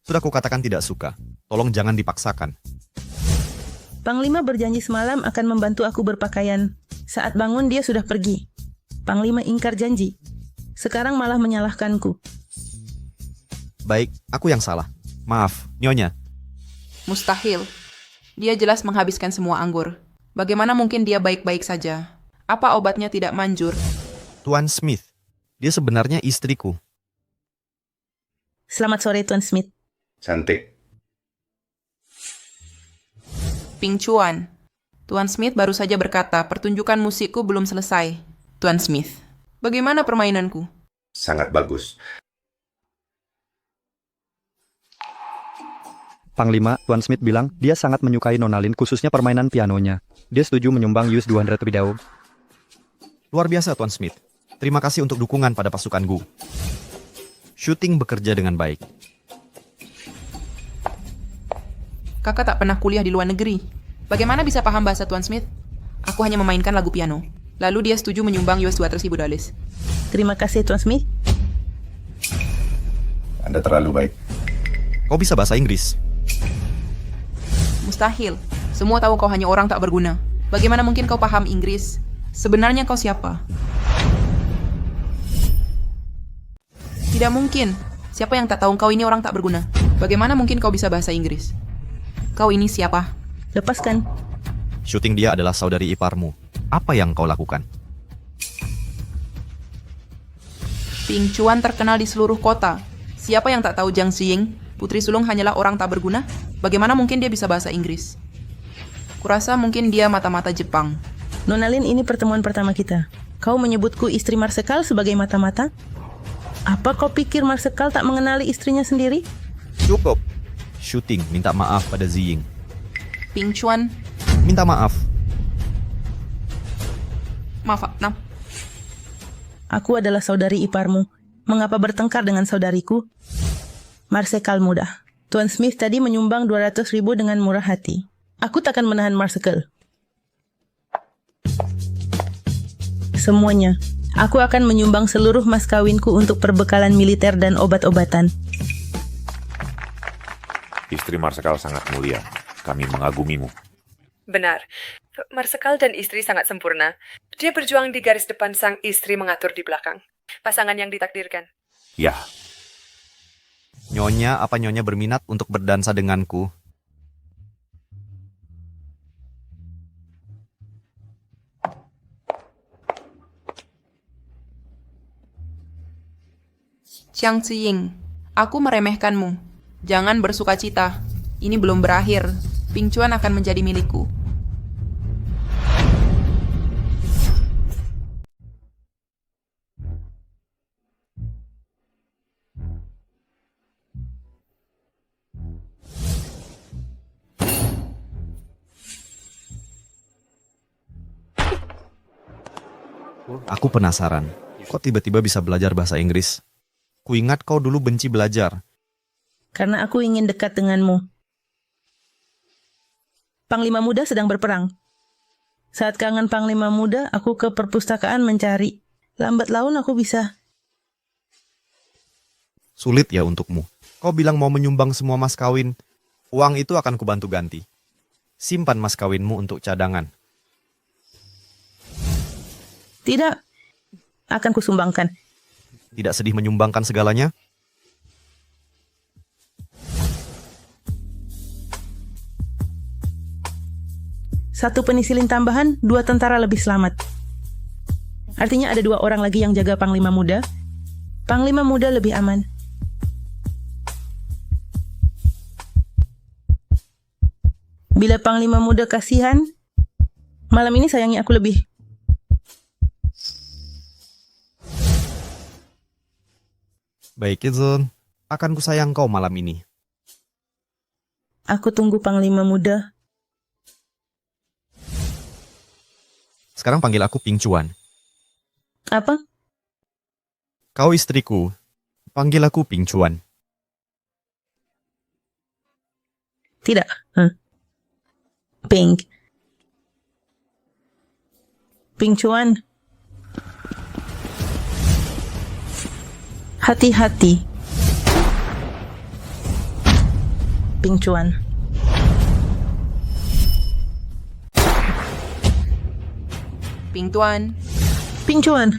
Sudah kukatakan tidak suka. Tolong jangan dipaksakan. Panglima berjanji semalam akan membantu aku berpakaian. Saat bangun dia sudah pergi. Panglima ingkar janji. Sekarang malah menyalahkanku. Baik, aku yang salah. Maaf, Nyonya. Mustahil. Dia jelas menghabiskan semua anggur. Bagaimana mungkin dia baik-baik saja? Apa obatnya tidak manjur? Tuan Smith, dia sebenarnya istriku. Selamat sore, Tuan Smith. Cantik. Ping Chuan. Tuan Smith baru saja berkata pertunjukan musikku belum selesai. Tuan Smith, bagaimana permainanku? Sangat bagus. Panglima, Tuan Smith bilang dia sangat menyukai Nona Lin, khususnya permainan pianonya. Dia setuju menyumbang US-200 Widau. Luar biasa, Tuan Smith. Terima kasih untuk dukungan pada pasukan Gu. Shooting bekerja dengan baik. Kakak tak pernah kuliah di luar negeri. Bagaimana bisa paham bahasa Tuan Smith? Aku hanya memainkan lagu piano. Lalu dia setuju menyumbang $200,000. Terima kasih, Tuan Smith. Anda terlalu baik. Kau bisa bahasa Inggris? Mustahil. Semua tahu kau hanya orang tak berguna. Bagaimana mungkin kau paham Inggris? Sebenarnya kau siapa? Tidak mungkin. Siapa yang tak tahu kau ini orang tak berguna? Bagaimana mungkin kau bisa bahasa Inggris? Kau ini siapa? Lepaskan. Syuting dia adalah saudari iparmu. Apa yang kau lakukan? Ping Chuan terkenal di seluruh kota. Siapa yang tak tahu Jiang Xiying? Putri sulung hanyalah orang tak berguna? Bagaimana mungkin dia bisa bahasa Inggris? Kurasa mungkin dia mata-mata Jepang. Nona Lin, ini pertemuan pertama kita. Kau menyebutku istri Marsekal sebagai mata-mata? Apa kau pikir Marsekal tak mengenali istrinya sendiri? Cukup. Syuting minta maaf pada Ziying. Ping Chuan, Minta maaf. maaf, Nam. Aku adalah saudari iparmu. Mengapa bertengkar dengan saudariku? Marsekal muda. Tuan Smith tadi menyumbang 200.000 dengan murah hati. Aku takkan menahan Marsekal. Semuanya. Aku akan menyumbang seluruh mas kawinku untuk perbekalan militer dan obat-obatan. Istri Marsekal sangat mulia. Kami mengagumimu. Benar. Marsekal dan istri sangat sempurna. Dia berjuang di garis depan, sang istri mengatur di belakang. Pasangan yang ditakdirkan. Ya. Nyonya, apa Nyonya berminat untuk berdansa denganku? Jiang Xiying, aku meremehkanmu. Jangan bersukacita. Ini belum berakhir. Ping Chuan akan menjadi milikku. Aku penasaran. Kok tiba-tiba bisa belajar bahasa Inggris? Kuingat kau dulu benci belajar. Karena aku ingin dekat denganmu. Panglima muda sedang berperang. Saat kangen Panglima muda, aku ke perpustakaan mencari. Lambat laun aku bisa. Sulit ya untukmu. Kau bilang mau menyumbang semua mas kawin. Uang itu akan kubantu ganti. Simpan mas kawinmu untuk cadangan. Tidak. Akan kusumbangkan. Tidak sedih menyumbangkan segalanya? Satu penisilin tambahan, 2 tentara lebih selamat. Artinya ada 2 orang lagi yang jaga Panglima muda. Panglima muda lebih aman. Bila Panglima muda kasihan, malam ini sayangi aku lebih. Baik, Izun. Akan kusayang kau malam ini. Aku tunggu Panglima muda. Sekarang panggil aku Ping Chuan. Apa? Kau istriku. Panggil aku Ping Chuan. Tidak. Ping. Ping Chuan. Hati-hati. Ping Chuan. Ping Tuan. Ping Chuan.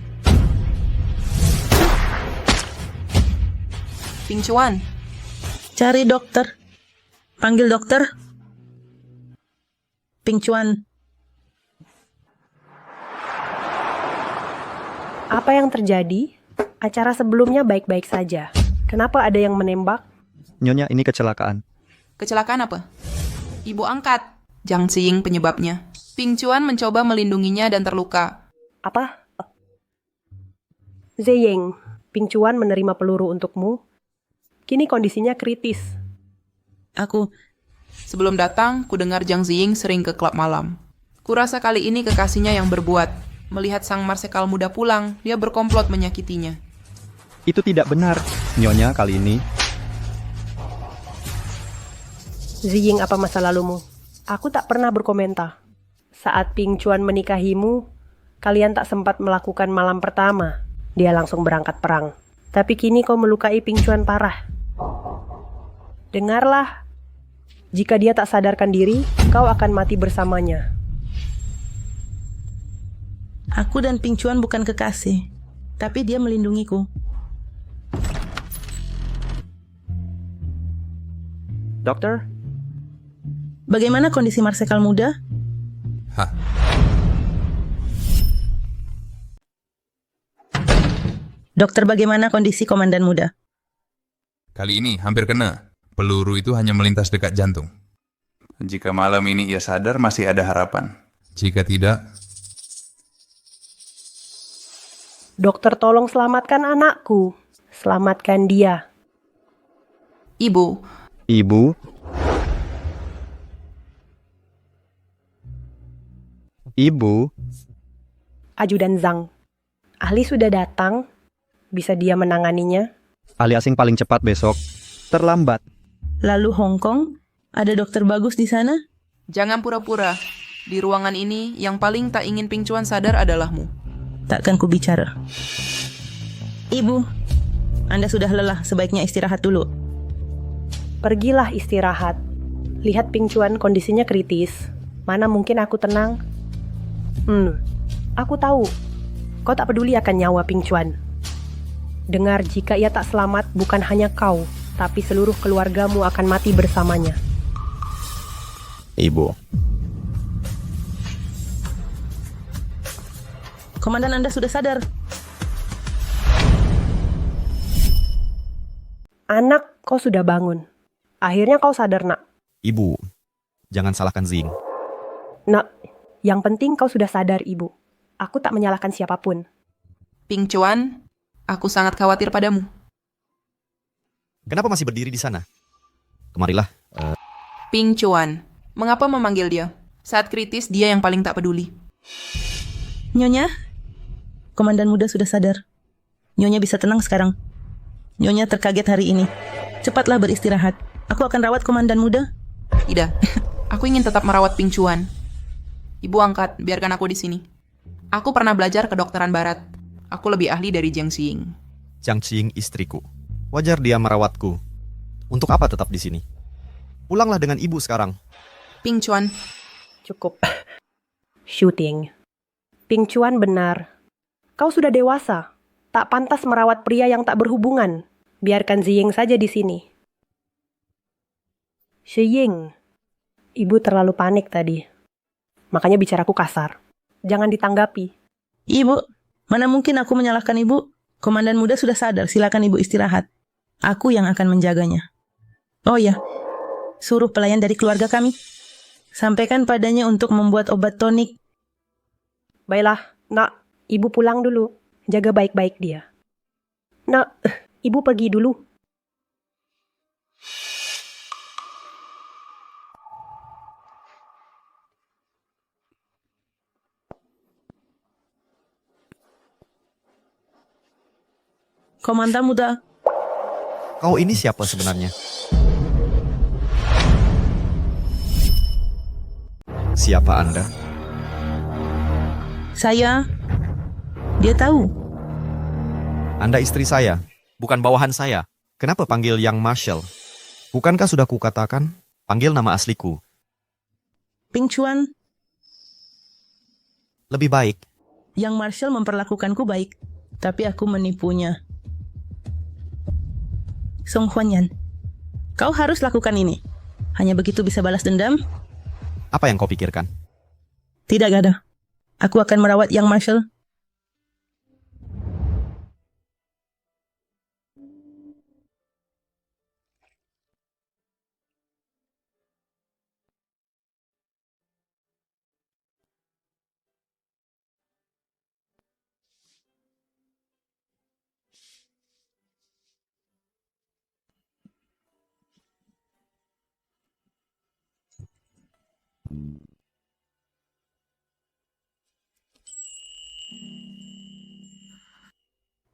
Ping Chuan. Cari dokter. Panggil dokter. Ping Chuan. Apa yang terjadi? Acara sebelumnya baik-baik saja. Kenapa ada yang menembak? Nyonya, ini kecelakaan. Kecelakaan apa? Ibu angkat. Jiang Xiying penyebabnya. Ping Chuan mencoba melindunginya dan terluka. Apa? Ziying, Ping Chuan menerima peluru untukmu. Kini kondisinya kritis. Aku. Sebelum datang, ku dengar Jiang Xiying sering ke klub malam. Kurasa kali ini kekasihnya yang berbuat. Melihat sang Marsekal muda pulang, dia berkomplot menyakitinya. Itu tidak benar. Nyonya, kali ini Ziying, apa masa lalumu? Aku tak pernah berkomentar. Saat Ping Chuan menikahimu, kalian tak sempat melakukan malam pertama. Dia langsung berangkat perang. Tapi kini kau melukai Ping Chuan parah. Dengarlah, jika dia tak sadarkan diri, kau akan mati bersamanya. Aku dan Ping Chuan bukan kekasih, tapi dia melindungiku. Dokter? Bagaimana kondisi Marsekal muda? Dokter, bagaimana kondisi komandan muda? Kali ini hampir kena. Peluru itu hanya melintas dekat jantung. Jika malam ini ia sadar, masih ada harapan. Jika tidak... Dokter, tolong selamatkan anakku. Selamatkan dia. Ibu. Ibu? Ibu? Ajudan Zhang. Ahli sudah datang. Bisa dia menanganinya? Ahli asing paling cepat besok. Terlambat. Lalu Hong Kong? Ada dokter bagus di sana? Jangan pura-pura. Di ruangan ini, yang paling tak ingin Ping Chuan sadar adalahmu. Takkan ku bicara. Ibu, Anda sudah lelah, sebaiknya istirahat dulu. Pergilah istirahat. Lihat Ping Chuan kondisinya kritis. Mana mungkin aku tenang? Aku tahu. Kau tak peduli akan nyawa Ping Chuan. Dengar, jika ia tak selamat, bukan hanya kau, tapi seluruh keluargamu akan mati bersamanya. Ibu. Komandan Anda sudah sadar. Anak, kau sudah bangun. Akhirnya kau sadar, nak. Ibu, jangan salahkan Zing. Nak, yang penting kau sudah sadar, ibu. Aku tak menyalahkan siapapun. Ping Chuan, aku sangat khawatir padamu. Kenapa masih berdiri di sana? Kemarilah. Ping Chuan, mengapa memanggil dia? Saat kritis, dia yang paling tak peduli. Nyonya, komandan muda sudah sadar. Nyonya bisa tenang sekarang. Nyonya terkaget hari ini. Cepatlah beristirahat. Aku akan rawat komandan muda. Tidak, aku ingin tetap merawat Ping Chuan. Ibu angkat, biarkan aku di sini. Aku pernah belajar kedokteran barat. Aku lebih ahli dari Jiang Xiying. Jiang Xiying istriku. Wajar dia merawatku. Untuk apa tetap di sini? Pulanglah dengan ibu sekarang. Ping Chuan. Cukup. Shooting. Ping Chuan benar. Kau sudah dewasa. Tak pantas merawat pria yang tak berhubungan. Biarkan Ziying saja di sini. Ziying. Ibu terlalu panik tadi. Makanya bicaraku kasar. Jangan ditanggapi. Ibu, mana mungkin aku menyalahkan ibu? Komandan muda sudah sadar, silakan ibu istirahat. Aku yang akan menjaganya. Oh ya, suruh pelayan dari keluarga kami. Sampaikan padanya untuk membuat obat tonik. Baiklah, nak, ibu pulang dulu. Jaga baik-baik dia. Nak, ibu pergi dulu. Komandan muda. Kau ini siapa sebenarnya? Siapa Anda? Saya. Dia tahu. Anda istri saya, bukan bawahan saya. Kenapa panggil Yang Marshall? Bukankah sudah kukatakan, panggil nama asliku. Ping Chuan. Lebih baik. Yang Marshall memperlakukanku baik, tapi aku menipunya. Song Huanyan, kau harus lakukan ini. Hanya begitu bisa balas dendam. Apa yang kau pikirkan? Tidak ada. Aku akan merawat Yang Marshall.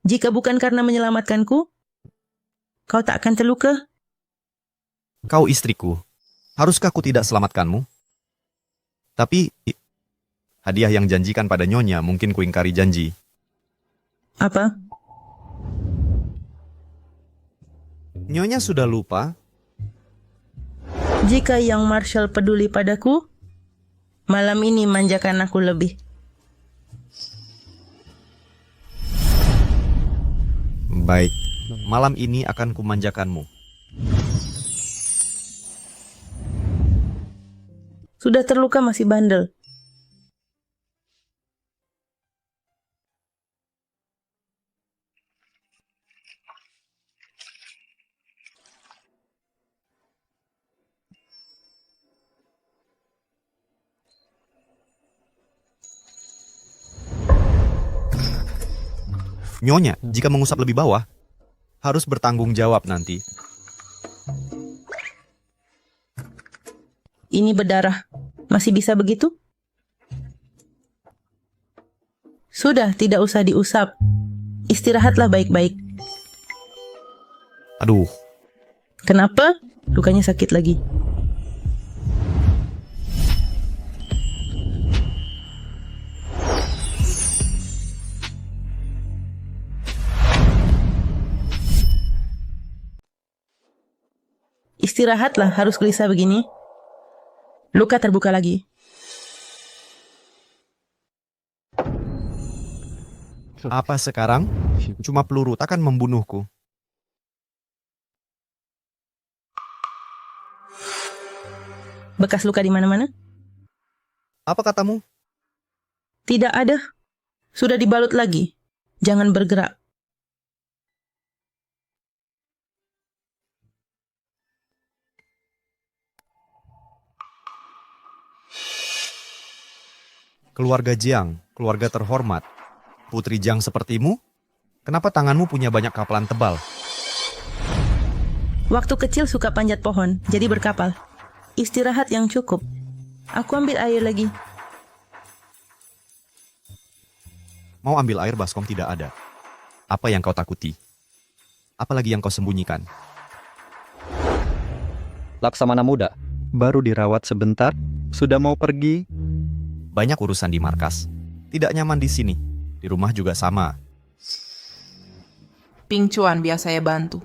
Jika bukan karena menyelamatkanku, kau tak akan terluka. Kau istriku. Haruskah aku tidak selamatkanmu? Tapi, hadiah yang janjikan pada Nyonya mungkin kuingkari janji. Apa? Nyonya sudah lupa? Jika Yang Marshal peduli padaku, malam ini manjakan aku lebih. Baik, malam ini akan kumanjakanmu. Sudah terluka masih bandel. Nyonya, jika mengusap lebih bawah, harus bertanggung jawab nanti. Ini berdarah. Masih bisa begitu? Sudah, tidak usah diusap. Istirahatlah baik-baik. Aduh. Kenapa? Lukanya sakit lagi. Istirahatlah, harus gelisah begini. Luka terbuka lagi. Apa sekarang? Cuma peluru takkan membunuhku. Bekas luka di mana-mana? Apa katamu? Tidak ada. Sudah dibalut lagi. Jangan bergerak. Keluarga Jiang, keluarga terhormat. Putri Jiang sepertimu? Kenapa tanganmu punya banyak kapalan tebal? Waktu kecil suka panjat pohon, jadi berkapal. Istirahat yang cukup. Aku ambil air lagi. Mau ambil air baskom tidak ada. Apa yang kau takuti? Apalagi yang kau sembunyikan? Laksamana muda, baru dirawat sebentar, sudah mau pergi. Banyak urusan di markas. Tidak nyaman di sini. Di rumah juga sama. Ping Chuan biar saya bantu.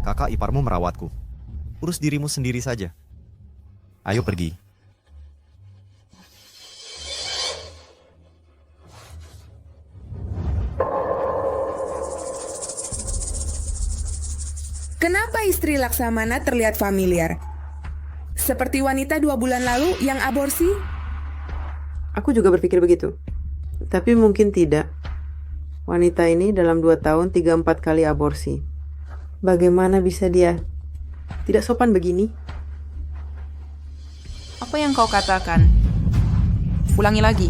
Kakak iparmu merawatku. Urus dirimu sendiri saja. Ayo pergi. Kenapa istri Laksamana terlihat familiar? Seperti wanita 2 bulan lalu yang aborsi? Aku juga berpikir begitu. Tapi mungkin tidak. Wanita ini dalam 2 tahun 3-4 kali aborsi. Bagaimana bisa dia tidak sopan begini? Apa yang kau katakan? Ulangi lagi.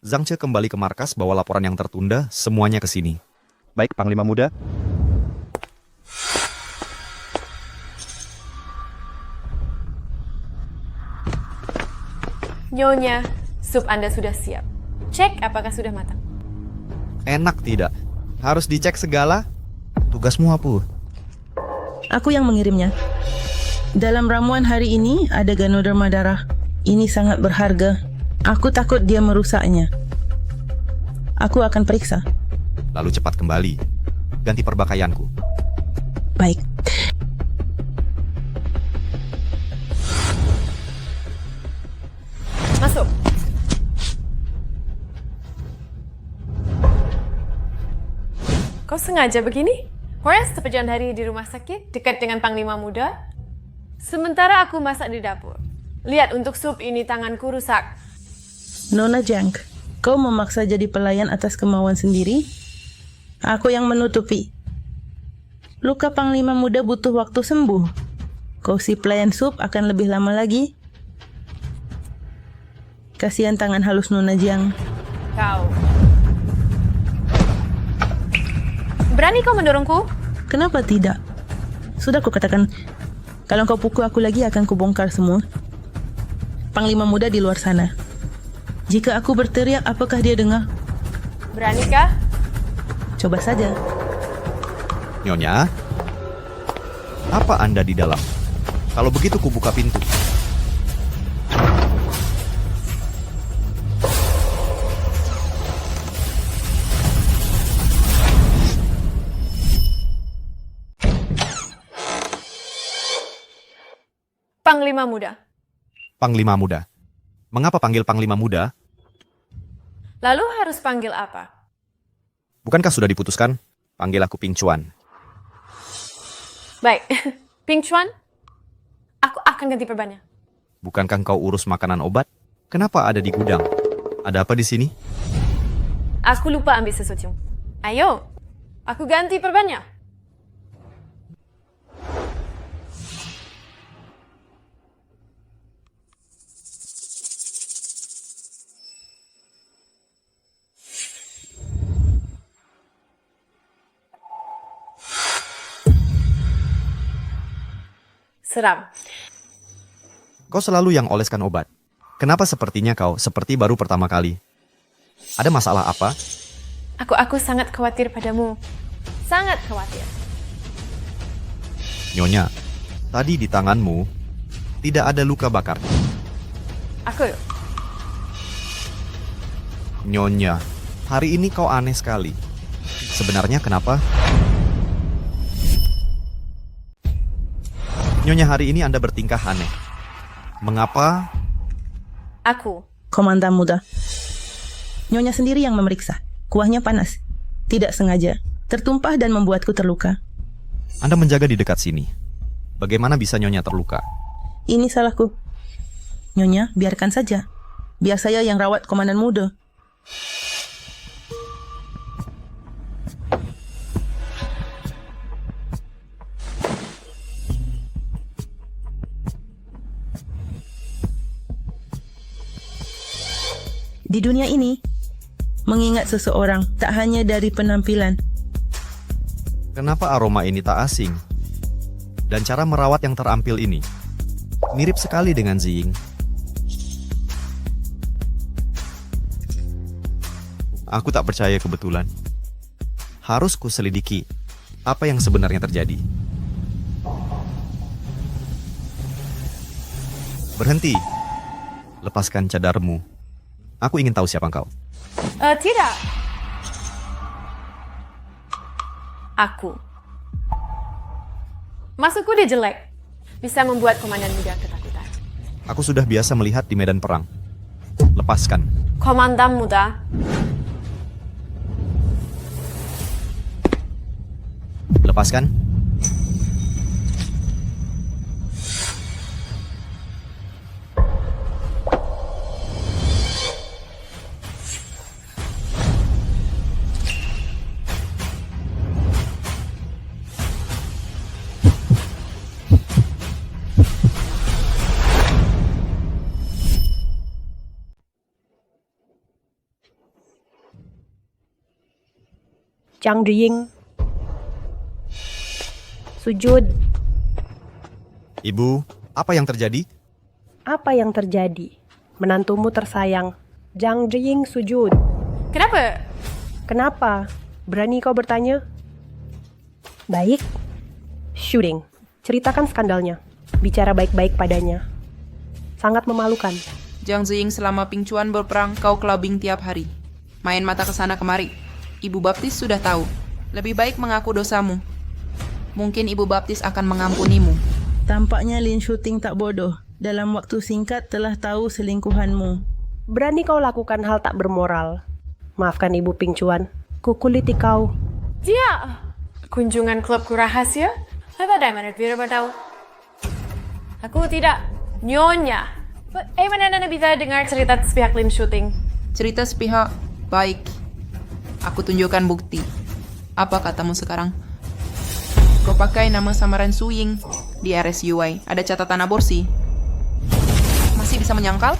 Zhang Ce kembali ke markas bawa laporan yang tertunda, semuanya ke sini. Baik, Panglima Muda. Nyonya, sup Anda sudah siap. Cek apakah sudah matang. Enak tidak? Harus dicek segala? Tugasmu apa? Aku yang mengirimnya. Dalam ramuan hari ini ada Ganoderma darah. Ini sangat berharga. Aku takut dia merusaknya. Aku akan periksa. Lalu cepat kembali. Ganti perbakaianku. Baik. Masuk. Kau sengaja begini? Horace sepanjang hari di rumah sakit, dekat dengan Panglima Muda. Sementara aku masak di dapur. Lihat, untuk sup ini tanganku rusak. Nona Jiang, kau memaksa jadi pelayan atas kemauan sendiri? Aku yang menutupi. Luka Panglima Muda butuh waktu sembuh. Kau si pelayan sup akan lebih lama lagi. Kasihan tangan halus Nona Jiang. Kau. Berani kau mendorongku? Kenapa tidak? Sudah kukatakan, kalau kau pukul aku lagi akan kubongkar semua. Panglima Muda di luar sana. Jika aku berteriak, apakah dia dengar? Beranikah? Coba saja. Nyonya, apa Anda di dalam? Kalau begitu kubuka pintu. Panglima Muda. Panglima Muda. Mengapa panggil Panglima Muda? Lalu harus panggil apa? Bukankah sudah diputuskan? Panggil aku Ping Chuan. Baik, Ping Chuan, aku akan ganti perbannya. Bukankah kau urus makanan obat? Kenapa ada di gudang? Ada apa di sini? Aku lupa ambil sesuatu. Ayo, aku ganti perbannya. Seram. Kau selalu yang oleskan obat. Kenapa sepertinya kau seperti baru pertama kali? Ada masalah apa? Aku sangat khawatir padamu. Sangat khawatir. Nyonya, tadi di tanganmu tidak ada luka bakar. Aku. Nyonya, hari ini kau aneh sekali. Sebenarnya kenapa? Nyonya, hari ini Anda bertingkah aneh. Mengapa? Aku. Komandan Muda. Nyonya sendiri yang memeriksa. Kuahnya panas. Tidak sengaja. Tertumpah dan membuatku terluka. Anda menjaga di dekat sini. Bagaimana bisa Nyonya terluka? Ini salahku. Nyonya, biarkan saja. Biar saya yang rawat Komandan Muda. Di dunia ini, mengingat seseorang tak hanya dari penampilan. Kenapa aroma ini tak asing? Dan cara merawat yang terampil ini mirip sekali dengan Ziying. Aku tak percaya kebetulan. Harus kuselidiki apa yang sebenarnya terjadi. Berhenti. Lepaskan cadarmu. Aku ingin tahu siapa engkau. Tidak. Aku. Masukku dia jelek. Bisa membuat Komandan Muda ketakutan. Aku sudah biasa melihat di medan perang. Lepaskan. Komandan Muda. Lepaskan. Zhang Zhiying. Sujud. Ibu, apa yang terjadi? Apa yang terjadi? Menantumu tersayang, Zhang Zhiying sujud. Kenapa? Kenapa? Berani kau bertanya? Baik. Shooting. Ceritakan skandalnya. Bicara baik-baik padanya. Sangat memalukan. Zhang Ziying selama Ping Chuan berperang, kau clubbing tiap hari. Main mata ke sana kemari. Ibu Baptis sudah tahu. Lebih baik mengaku dosamu. Mungkin Ibu Baptis akan mengampunimu. Tampaknya Lin Shooting tak bodoh. Dalam waktu singkat telah tahu selingkuhanmu. Berani kau lakukan hal tak bermoral. Maafkan Ibu Ping Chuan. Kukuliti kau. Dia. Kunjungan klubku rahasia? Apa Diamond Biru bertahu? Aku tidak. Nyonya. Mana Anda bisa dengar cerita sepihak Lin Shooting? Cerita sepihak? Baik. Aku tunjukkan bukti. Apa katamu sekarang? Kau pakai nama samaran Suying di RSUI. Ada catatan aborsi. Masih bisa menyangkal?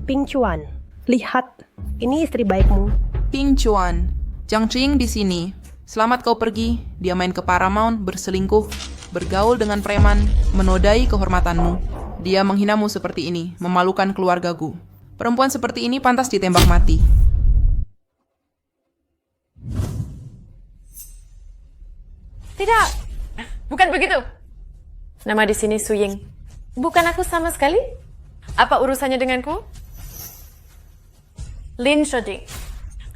Ping Chuan, lihat. Ini istri baikmu. Ping Chuan, Zhang Zhiying di sini. Selamat kau pergi. Dia main ke Paramount, berselingkuh. bergaul dengan preman, menodai kehormatanmu. Dia menghinamu seperti ini, memalukan keluargaku. Perempuan seperti ini pantas ditembak mati. Tidak, bukan begitu. Nama di sini Su Ying. Bukan aku sama sekali. Apa urusannya denganku? Lin Shoding.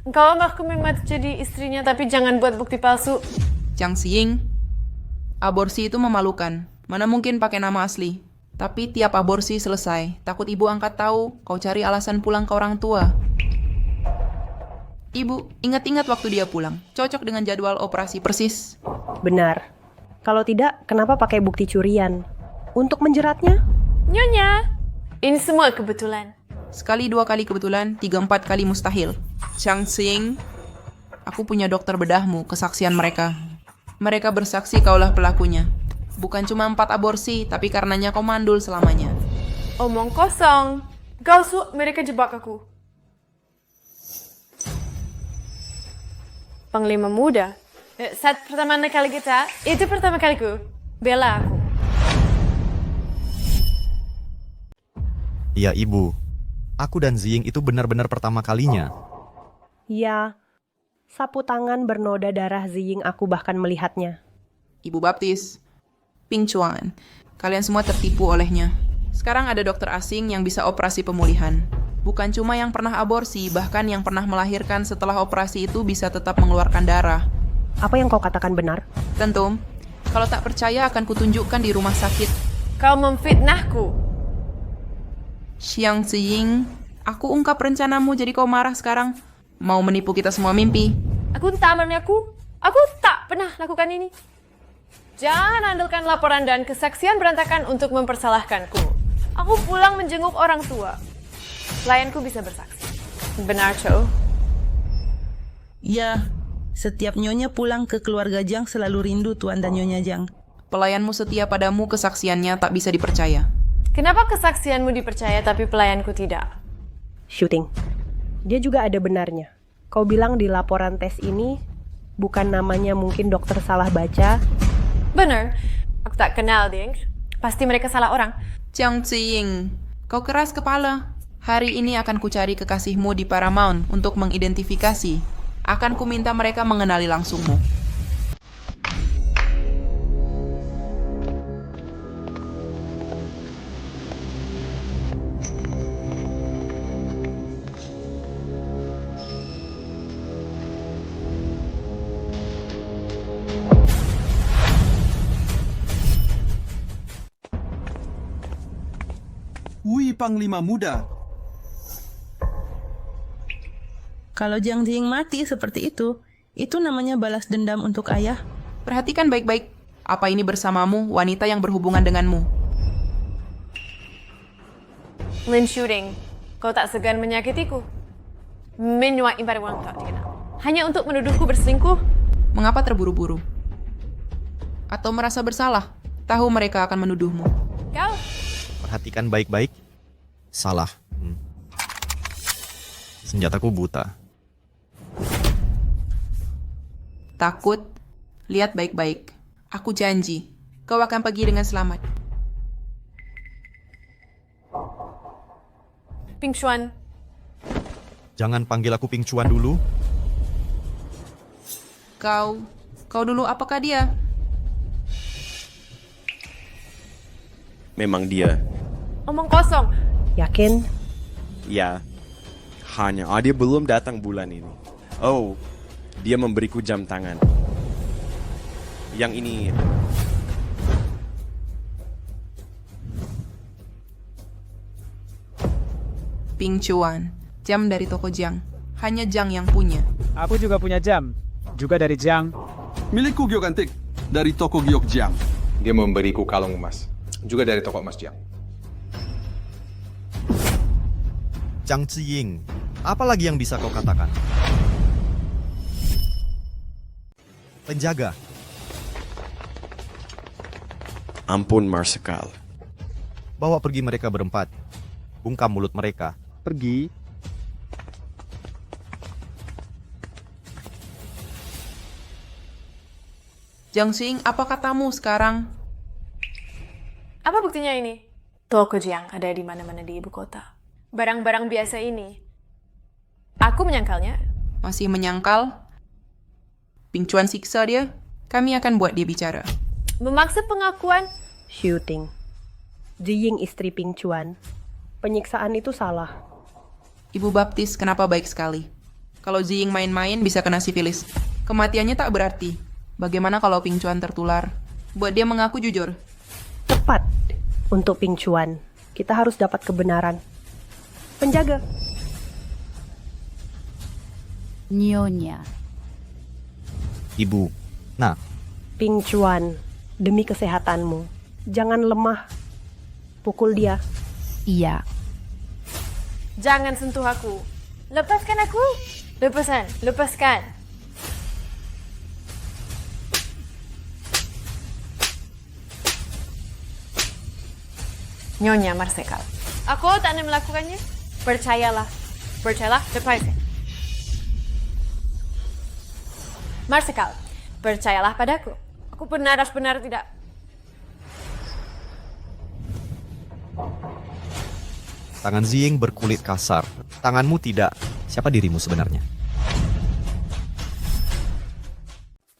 Engkau aku memang jadi istrinya, tapi jangan buat bukti palsu. Jiang Xiying, aborsi itu memalukan. Mana mungkin pakai nama asli. Tapi tiap aborsi selesai, takut ibu angkat tahu, kau cari alasan pulang ke orang tua. Ibu, ingat-ingat waktu dia pulang. Cocok dengan jadwal operasi persis. Benar. Kalau tidak, kenapa pakai bukti curian? Untuk menjeratnya? Nyonya, ini semua kebetulan. Sekali, dua kali kebetulan, 3-4 kali mustahil. Jiang Xiying, aku punya dokter bedahmu, kesaksian mereka. Mereka bersaksi kaulah pelakunya. Bukan cuma 4 aborsi, tapi karenanya kau mandul selamanya. Omong kosong. Kau mereka jebak aku. Panglima muda. Saat pertama kali kita, itu pertama kaliku. Bela aku. Iya, Ibu. Aku dan Ziying itu benar-benar pertama kalinya. Ya, sapu tangan bernoda darah Ziying aku bahkan melihatnya. Ibu baptis, Ping Chuan. Kalian semua tertipu olehnya. Sekarang ada dokter asing yang bisa operasi pemulihan. Bukan cuma yang pernah aborsi, bahkan yang pernah melahirkan setelah operasi itu bisa tetap mengeluarkan darah. Apa yang kau katakan benar? Tentu. Kalau tak percaya akan kutunjukkan di rumah sakit. Kau memfitnahku. Jiang Xiying, aku ungkap rencanamu jadi kau marah sekarang. Mau menipu kita semua mimpi. Aku tak pernah lakukan ini. Jangan andalkan laporan dan kesaksian berantakan untuk mempersalahkanku. Aku pulang menjenguk orang tua. Pelayanku bisa bersaksi. Benar, Cho? Ya, setiap Nyonya pulang ke keluarga Jiang selalu rindu Tuan dan Nyonya Jiang. Pelayanmu setia padamu, kesaksiannya tak bisa dipercaya. Kenapa kesaksianmu dipercaya tapi pelayanku tidak? Shooting. Dia juga ada benarnya. Kau bilang di laporan tes ini, bukan namanya mungkin dokter salah baca. Benar. Aku tak kenal, Ding. Pasti mereka salah orang. Jiang Xiying, kau keras kepala. Hari ini akan kucari kekasihmu di Paramount untuk mengidentifikasi. Akan kuminta mereka mengenali langsungmu. Wih, Panglima Muda. Kalau Jiang Xiying mati seperti itu namanya balas dendam untuk ayah. Perhatikan baik-baik. Apa ini bersamamu, wanita yang berhubungan denganmu? Lin Shooting, kau tak segan menyakitiku. Menyuai pada orang tak dikenal. Hanya untuk menuduhku berselingkuh. Mengapa terburu-buru? Atau merasa bersalah? Tahu mereka akan menuduhmu. Kau? Perhatikan baik-baik. Salah. Senjataku buta. Takut? Lihat baik-baik. Aku janji, kau akan pergi dengan selamat. Ping Chuan. Jangan panggil aku Ping Chuan dulu. Kau dulu apakah dia? Memang dia. Omong kosong. Yakin? Ya. Hanya dia belum datang bulan ini. Oh, dia memberiku jam tangan. Yang ini. Ping Chuan, jam dari toko Jiang. Hanya Jiang yang punya. Aku juga punya jam. Juga dari Jiang. Milikku Giok Antik. Dari toko Giok Jiang. Dia memberiku kalung emas. Juga dari toko emas Jiang. Jiang Xiying, apa lagi yang bisa kau katakan? Penjaga. Ampun, Marsekal. Bawa pergi mereka berempat. Bungkam mulut mereka. Pergi. Jiang Xiying, apa katamu sekarang? Apa buktinya ini? Toko Jiang ada di mana-mana di ibu kota. Barang-barang biasa ini. Aku menyangkalnya. Masih menyangkal? Ping Chuan siksa dia. Kami akan buat dia bicara. Memaksa pengakuan. Shooting. Ziying istri Ping Chuan. Penyiksaan itu salah. Ibu baptis kenapa baik sekali. Kalau Ziying main-main bisa kena sifilis. Kematiannya tak berarti. Bagaimana kalau Ping Chuan tertular? Buat dia mengaku jujur. Tepat. Untuk Ping Chuan, kita harus dapat kebenaran. Penjaga. Nyonya. Ibu, nah. Ping Chuan, demi kesehatanmu, jangan lemah. Pukul dia. Iya. Jangan sentuh aku. Lepaskan aku. Lepaskan. Nyonya Marsekal. Aku tak akan melakukannya. Percayalah, lepaskan. Marsekal, percayalah padaku. Aku benar-benar tidak. Tangan Ziying berkulit kasar. Tanganmu tidak. Siapa dirimu sebenarnya?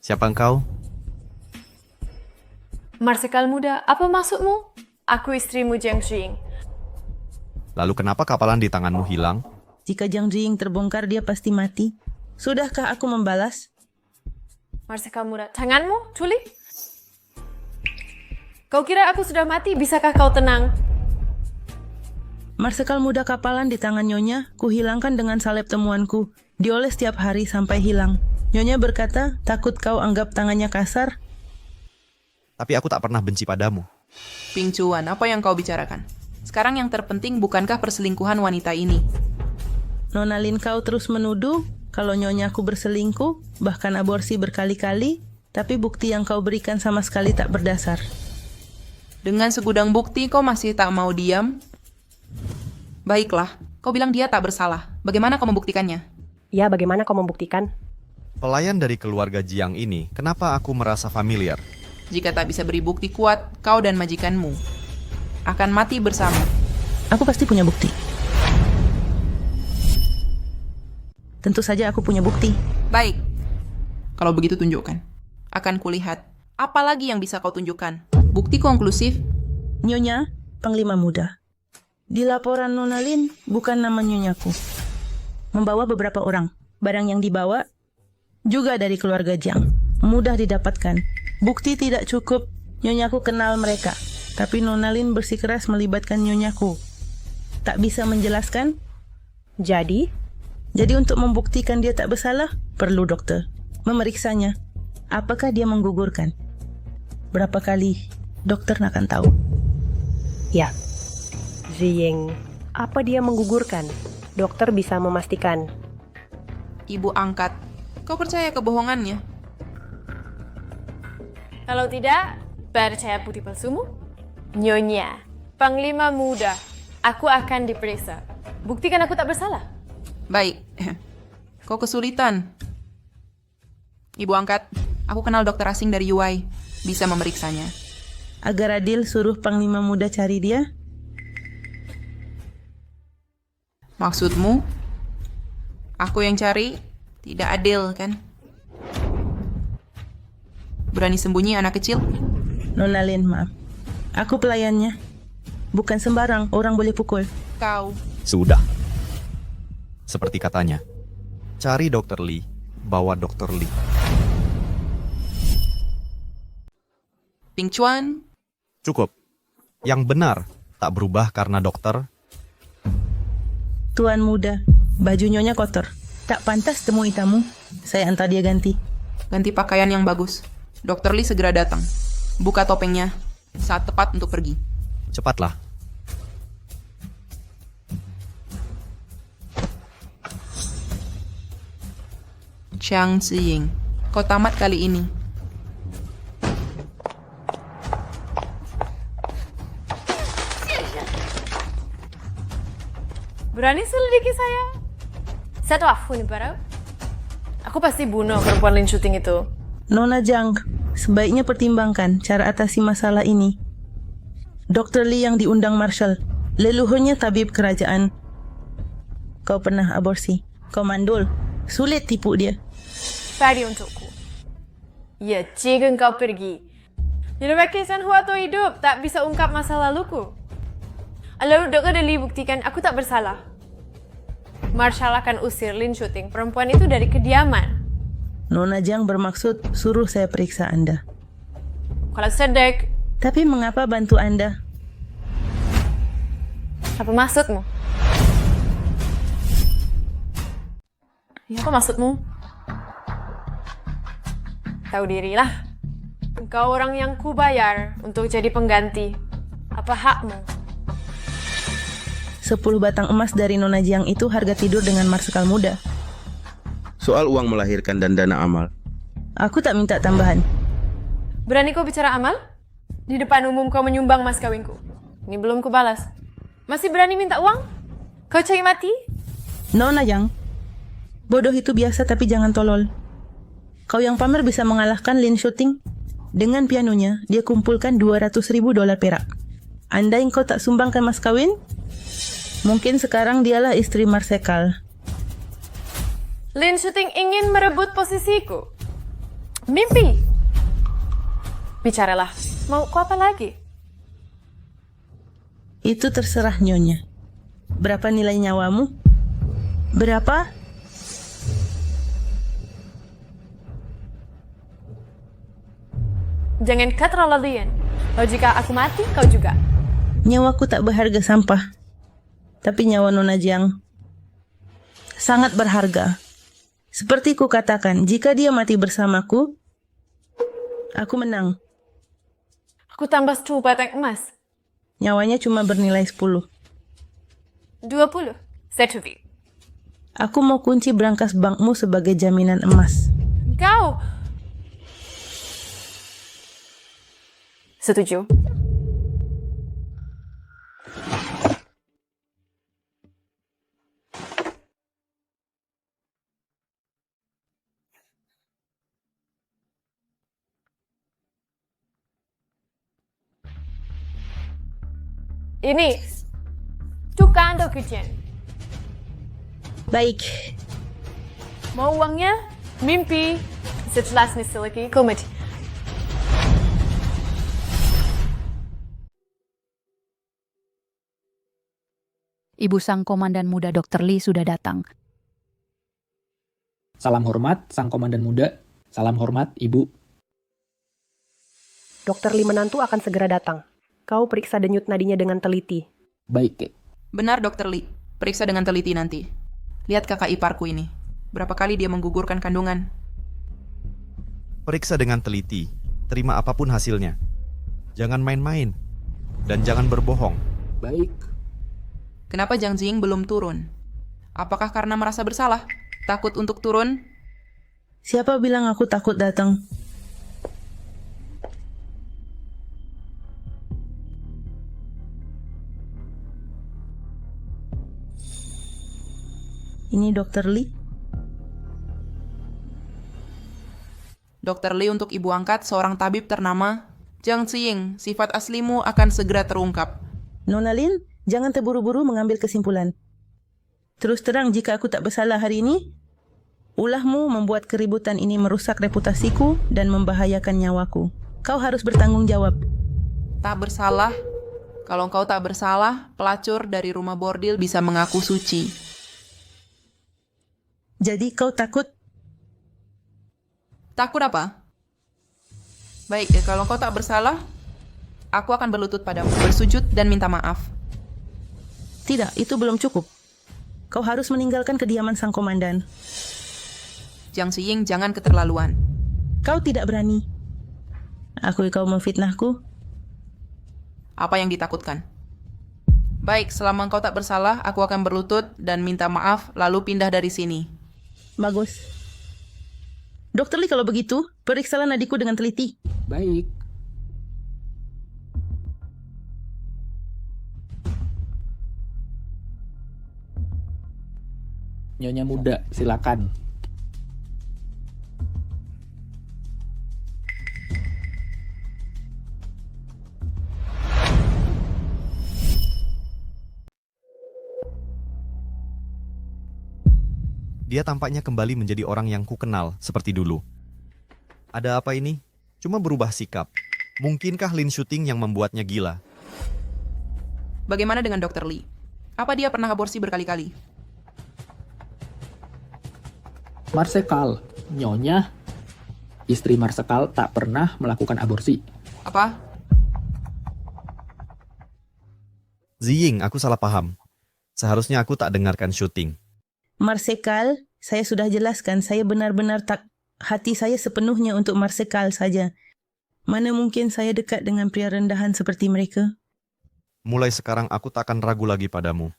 Siapa engkau? Marsekal muda, apa maksudmu? Aku istrimu Jiang Jing. Lalu kenapa kapalan di tanganmu hilang? Jika Jiang Jing terbongkar, dia pasti mati. Sudahkah aku membalas? Marsekal muda, tanganmu, Culi? Kau kira aku sudah mati? Bisakah kau tenang? Marsekal muda kapalan di tangan Nyonya, kuhilangkan dengan salep temuanku. Dioles setiap hari sampai hilang. Nyonya berkata, takut kau anggap tangannya kasar. Tapi aku tak pernah benci padamu. Ping Chuan, apa yang kau bicarakan? Sekarang yang terpenting bukankah perselingkuhan wanita ini? Nona Lin, kau terus menuduh kalau Nyonyaku berselingkuh, bahkan aborsi berkali-kali, tapi bukti yang kau berikan sama sekali tak berdasar. Dengan segudang bukti kau masih tak mau diam? Baiklah, kau bilang dia tak bersalah. Bagaimana kau membuktikannya? Ya, bagaimana kau membuktikan? Pelayan dari keluarga Jiang ini, kenapa aku merasa familiar? Jika tak bisa beri bukti kuat, kau dan majikanmu akan mati bersama. Aku pasti punya bukti. Tentu saja aku punya bukti. Baik. Kalau begitu tunjukkan. Akan kulihat. Apa lagi yang bisa kau tunjukkan? Bukti konklusif. Nyonya, Panglima Muda. Di laporan Nona Lin, bukan nama Nyonyaku. Membawa beberapa orang. Barang yang dibawa juga dari keluarga Jiang. Mudah didapatkan. Bukti tidak cukup. Nyonyaku kenal mereka. Tapi Nona Lin bersikeras melibatkan Nyonyaku. Tak bisa menjelaskan? Jadi untuk membuktikan dia tak bersalah, perlu dokter memeriksanya. Apakah dia menggugurkan? Berapa kali? Dokter akan tahu. Ya. Ziying, apa dia menggugurkan? Dokter bisa memastikan. Ibu angkat, kau percaya kebohongannya? Kalau tidak, percaya bukti palsumu? Nyonya, Panglima Muda, aku akan diperiksa. Buktikan aku tak bersalah. Baik, kau kesulitan. Ibu angkat, aku kenal dokter asing dari UI, bisa memeriksanya. Agar adil, suruh Panglima Muda cari dia. Maksudmu? Aku yang cari? Tidak adil, kan? Berani sembunyi anak kecil? Nona Lin, maaf. Aku pelayannya. Bukan sembarang orang boleh pukul. Kau. Sudah. Seperti katanya. Cari Dr. Lee, bawa Dr. Lee. Ping Chuan. Cukup. Yang benar, tak berubah karena dokter. Tuan muda, baju Nyonya kotor. Tak pantas temui tamu. Saya antar dia ganti. Ganti pakaian yang bagus. Dr. Lee segera datang. Buka topengnya. Saat tepat untuk pergi. Cepatlah. Jiang Ziying, kau tamat kali ini. Berani selidiki saya? Satu afun baru. Aku pasti bunuh perempuan Lin Shooting itu. Nona Jiang, sebaiknya pertimbangkan cara atasi masalah ini. Dr. Lee yang diundang Marshal. Leluhurnya tabib kerajaan. Kau pernah aborsi. Kau mandul. Sulit tipu dia. Pari untukku. Ya, jika kau pergi. Dilewakisan atau hidup, tak bisa ungkap masa laluku. Lalu Dr. Lee buktikan aku tak bersalah. Marshal akan usir Lin Shuting, perempuan itu dari kediaman. Nona Jiang bermaksud suruh saya periksa Anda. Kalau sedek. Tapi mengapa bantu Anda? Apa maksudmu? Apa maksudmu? Tahu dirilah. Engkau orang yang kubayar untuk jadi pengganti. Apa hakmu? 10 batang emas dari Nona Jiang itu harga tidur dengan marsikal muda. Soal uang melahirkan dan dana amal. Aku tak minta tambahan. Berani kau bicara amal? Di depan umum kau menyumbang mas kawinku. Ini belum kubalas. Masih berani minta uang? Kau cari mati? Nona Jiang, bodoh itu biasa tapi jangan tolol. Kau yang pamer bisa mengalahkan Lin Shuting. Dengan pianonya, dia kumpulkan $200,000 perak. Andai kau tak sumbangkan mas kawin, mungkin sekarang dialah istri Marsekal. Lin Shuting ingin merebut posisiku. Mimpi. Bicaralah. Mau kau apa lagi? Itu terserah Nyonya. Berapa nilai nyawamu? Berapa? Jangan keterlaluan. Kalau jika aku mati, kau juga. Nyawaku tak berharga sampah. Tapi nyawa Nona Jiang sangat berharga. Seperti ku katakan, jika dia mati bersamaku, aku menang. Aku tambah 10 batang emas. Nyawanya cuma bernilai 10. 20. Setuju. Aku mau kunci brankas bankmu sebagai jaminan emas. Kau. Setuju. Ini tukang atau kucing? Baik. Mau uangnya? Mimpi. Setelah lagi komedi. Ibu sang komandan muda Dr. Lee sudah datang. Salam hormat, sang komandan muda. Salam hormat, Ibu. Dr. Lee menantu akan segera datang. Kau periksa denyut nadinya dengan teliti. Baik, Kek. Benar, Dr. Lee. Periksa dengan teliti nanti. Lihat kakak iparku ini. Berapa kali dia menggugurkan kandungan. Periksa dengan teliti. Terima apapun hasilnya. Jangan main-main. Dan jangan berbohong. Baik. Kenapa Jiang Jing belum turun? Apakah karena merasa bersalah? Takut untuk turun? Siapa bilang aku takut datang? Ini Dr. Lee. Dr. Lee untuk ibu angkat seorang tabib ternama. Jiang Jing, sifat aslimu akan segera terungkap. Nona Lin, jangan terburu-buru mengambil kesimpulan. Terus terang jika aku tak bersalah hari ini, ulahmu membuat keributan ini merusak reputasiku dan membahayakan nyawaku. Kau harus bertanggung jawab. Tak bersalah? Kalau kau tak bersalah, pelacur dari rumah bordil bisa mengaku suci. Jadi kau takut? Takut apa? Baik, kalau kau tak bersalah, aku akan berlutut padamu, bersujud dan minta maaf. Tidak, itu belum cukup. Kau harus meninggalkan kediaman sang komandan. Jiang Jing, jangan keterlaluan. Kau tidak berani. Akui kau memfitnahku. Apa yang ditakutkan? Baik, selama kau tak bersalah, aku akan berlutut dan minta maaf, lalu pindah dari sini. Bagus. Dr. Lee, kalau begitu, periksalah nadiku dengan teliti. Baik. Nyonya muda, silakan. Dia tampaknya kembali menjadi orang yang kukenal seperti dulu. Ada apa ini? Cuma berubah sikap. Mungkinkah Lin Shuting yang membuatnya gila? Bagaimana dengan Dr. Lee? Apa dia pernah aborsi berkali-kali? Marsekal, Nyonya, istri Marsekal tak pernah melakukan aborsi. Apa? Ziying, aku salah paham. Seharusnya aku tak dengarkan Shuting. Marsekal, saya sudah jelaskan, saya benar-benar tak hati saya sepenuhnya untuk Marsekal saja. Mana mungkin saya dekat dengan pria rendahan seperti mereka? Mulai sekarang aku tak akan ragu lagi padamu.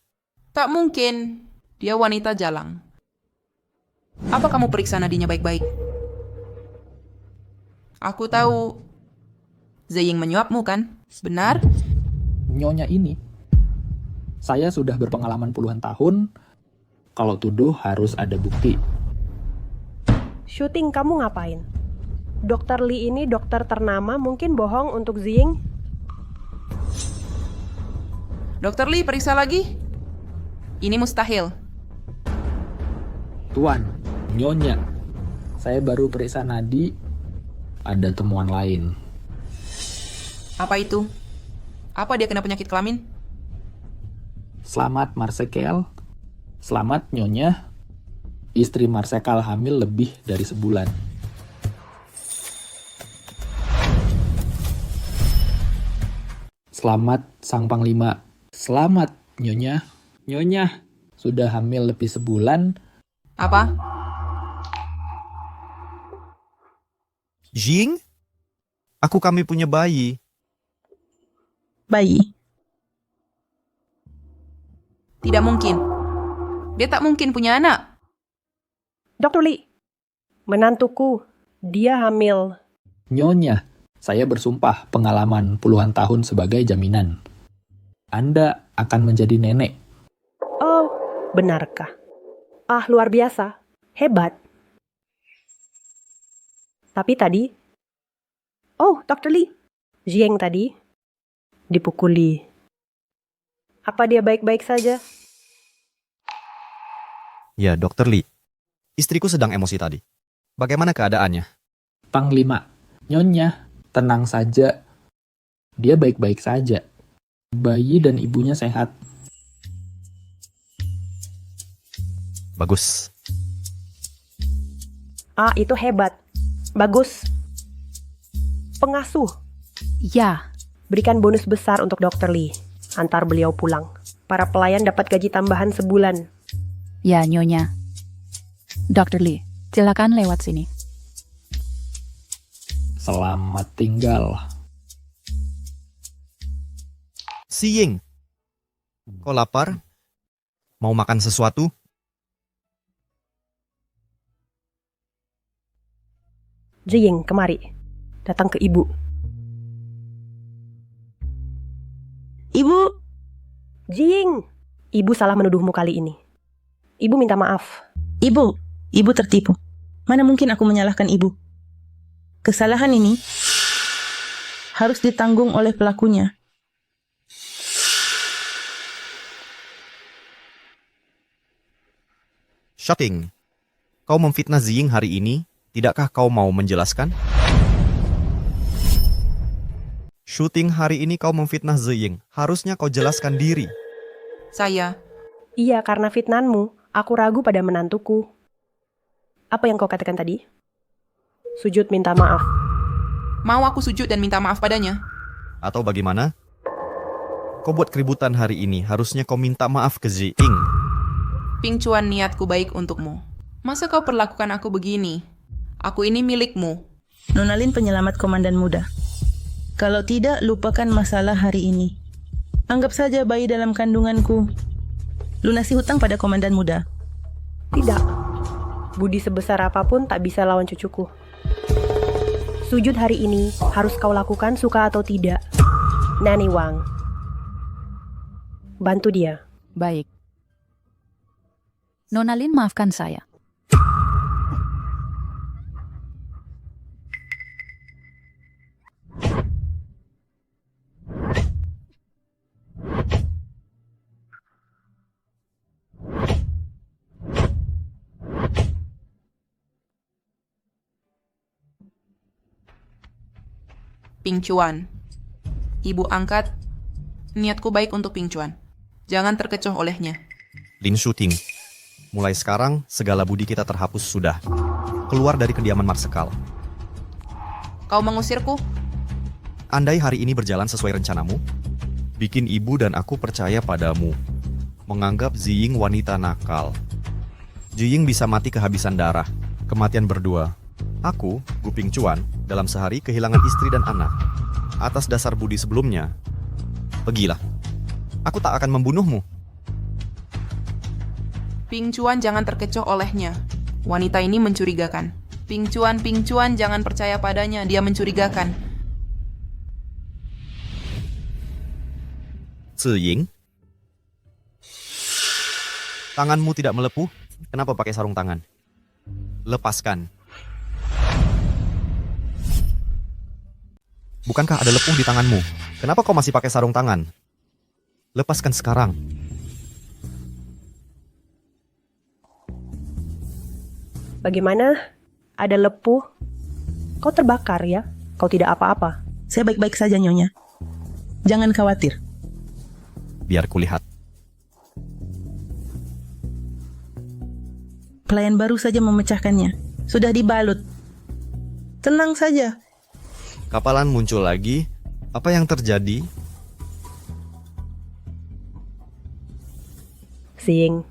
Tak mungkin. Dia wanita jalang. Apa kamu periksa nadinya baik-baik? Aku tahu Ziying menyuapmu kan? Benar? Nyonya ini, saya sudah berpengalaman puluhan tahun. Kalau tuduh harus ada bukti. Syuting kamu ngapain? Dokter Lee ini dokter ternama, mungkin bohong untuk Ziying? Dokter Lee, periksa lagi. Ini mustahil. Tuan, Nyonya, saya baru periksa nadi, ada temuan lain. Apa itu? Apa dia kena penyakit kelamin? Selamat Marsekal, selamat Nyonya, istri Marsekal hamil lebih dari sebulan. Selamat Sang Panglima, selamat Nyonya. Nyonya sudah hamil lebih sebulan. Apa? Jing? Kami punya bayi. Bayi? Tidak mungkin. Dia tak mungkin punya anak. Dr. Lee, menantuku, dia hamil. Nyonya, saya bersumpah pengalaman puluhan tahun sebagai jaminan. Anda akan menjadi nenek. Oh, benarkah? Ah, luar biasa. Hebat. Tapi tadi... Oh, Dr. Lee. Ziying tadi dipukuli. Apa dia baik-baik saja? Ya, Dr. Lee. Istriku sedang emosi tadi. Bagaimana keadaannya? Panglima, Nyonya, tenang saja. Dia baik-baik saja. Bayi dan ibunya sehat. Bagus. Ah, itu hebat. Bagus. Pengasuh. Ya. Berikan bonus besar untuk Dr. Lee. Antar beliau pulang. Para pelayan dapat gaji tambahan sebulan. Ya, Nyonya. Dr. Lee, silakan lewat sini. Selamat tinggal. Ziying, kau lapar? Mau makan sesuatu? Ziying, kemari. Datang ke ibu. Ibu! Ziying! Ibu salah menuduhmu kali ini. Ibu minta maaf. Ibu tertipu. Mana mungkin aku menyalahkan ibu? Kesalahan ini harus ditanggung oleh pelakunya. Shuting, kau memfitnah Ziying hari ini. Tidakkah kau mau menjelaskan? Syuting hari ini kau memfitnah Ziying. Harusnya kau jelaskan diri. Saya. Iya, karena fitnanmu, aku ragu pada menantuku. Apa yang kau katakan tadi? Sujud minta maaf. Mau aku sujud dan minta maaf padanya? Atau bagaimana? Kau buat keributan hari ini. Harusnya kau minta maaf ke Ziying. Ping Chuan, niatku baik untukmu. Masa kau perlakukan aku begini? Aku ini milikmu. Nona Lin penyelamat komandan muda. Kalau tidak, lupakan masalah hari ini. Anggap saja bayi dalam kandunganku. Lunasi hutang pada komandan muda. Tidak. Budi sebesar apapun tak bisa lawan cucuku. Sujud hari ini harus kau lakukan suka atau tidak. Nani Wang. Bantu dia. Baik. Nona Lin, maafkan saya. Ping Chuan. Ibu angkat, niatku baik untuk Ping Chuan. Jangan terkecoh olehnya. Lin Shuting, mulai sekarang segala budi kita terhapus sudah. Keluar dari kediaman Marsekal. Kau mengusirku? Andai hari ini berjalan sesuai rencanamu, bikin ibu dan aku percaya padamu. Menganggap Ziying wanita nakal. Ziying bisa mati kehabisan darah, kematian berdua. Aku, Gu Ping Chuan, dalam sehari kehilangan istri dan anak. Atas dasar budi sebelumnya, pergilah. Aku tak akan membunuhmu. Ping Chuan jangan terkecoh olehnya. Wanita ini mencurigakan. Ping Chuan, jangan percaya padanya, dia mencurigakan. Ziying, tanganmu tidak melepuh, kenapa pakai sarung tangan? Lepaskan. Bukankah ada lepuh di tanganmu? Kenapa kau masih pakai sarung tangan? Lepaskan sekarang. Bagaimana? Ada lepuh? Kau terbakar ya? Kau tidak apa-apa. Saya baik-baik saja, Nyonya. Jangan khawatir. Biar kulihat. Pelayan baru saja memecahkannya. Sudah dibalut. Tenang saja. Kapalan muncul lagi. Apa yang terjadi? Ziying,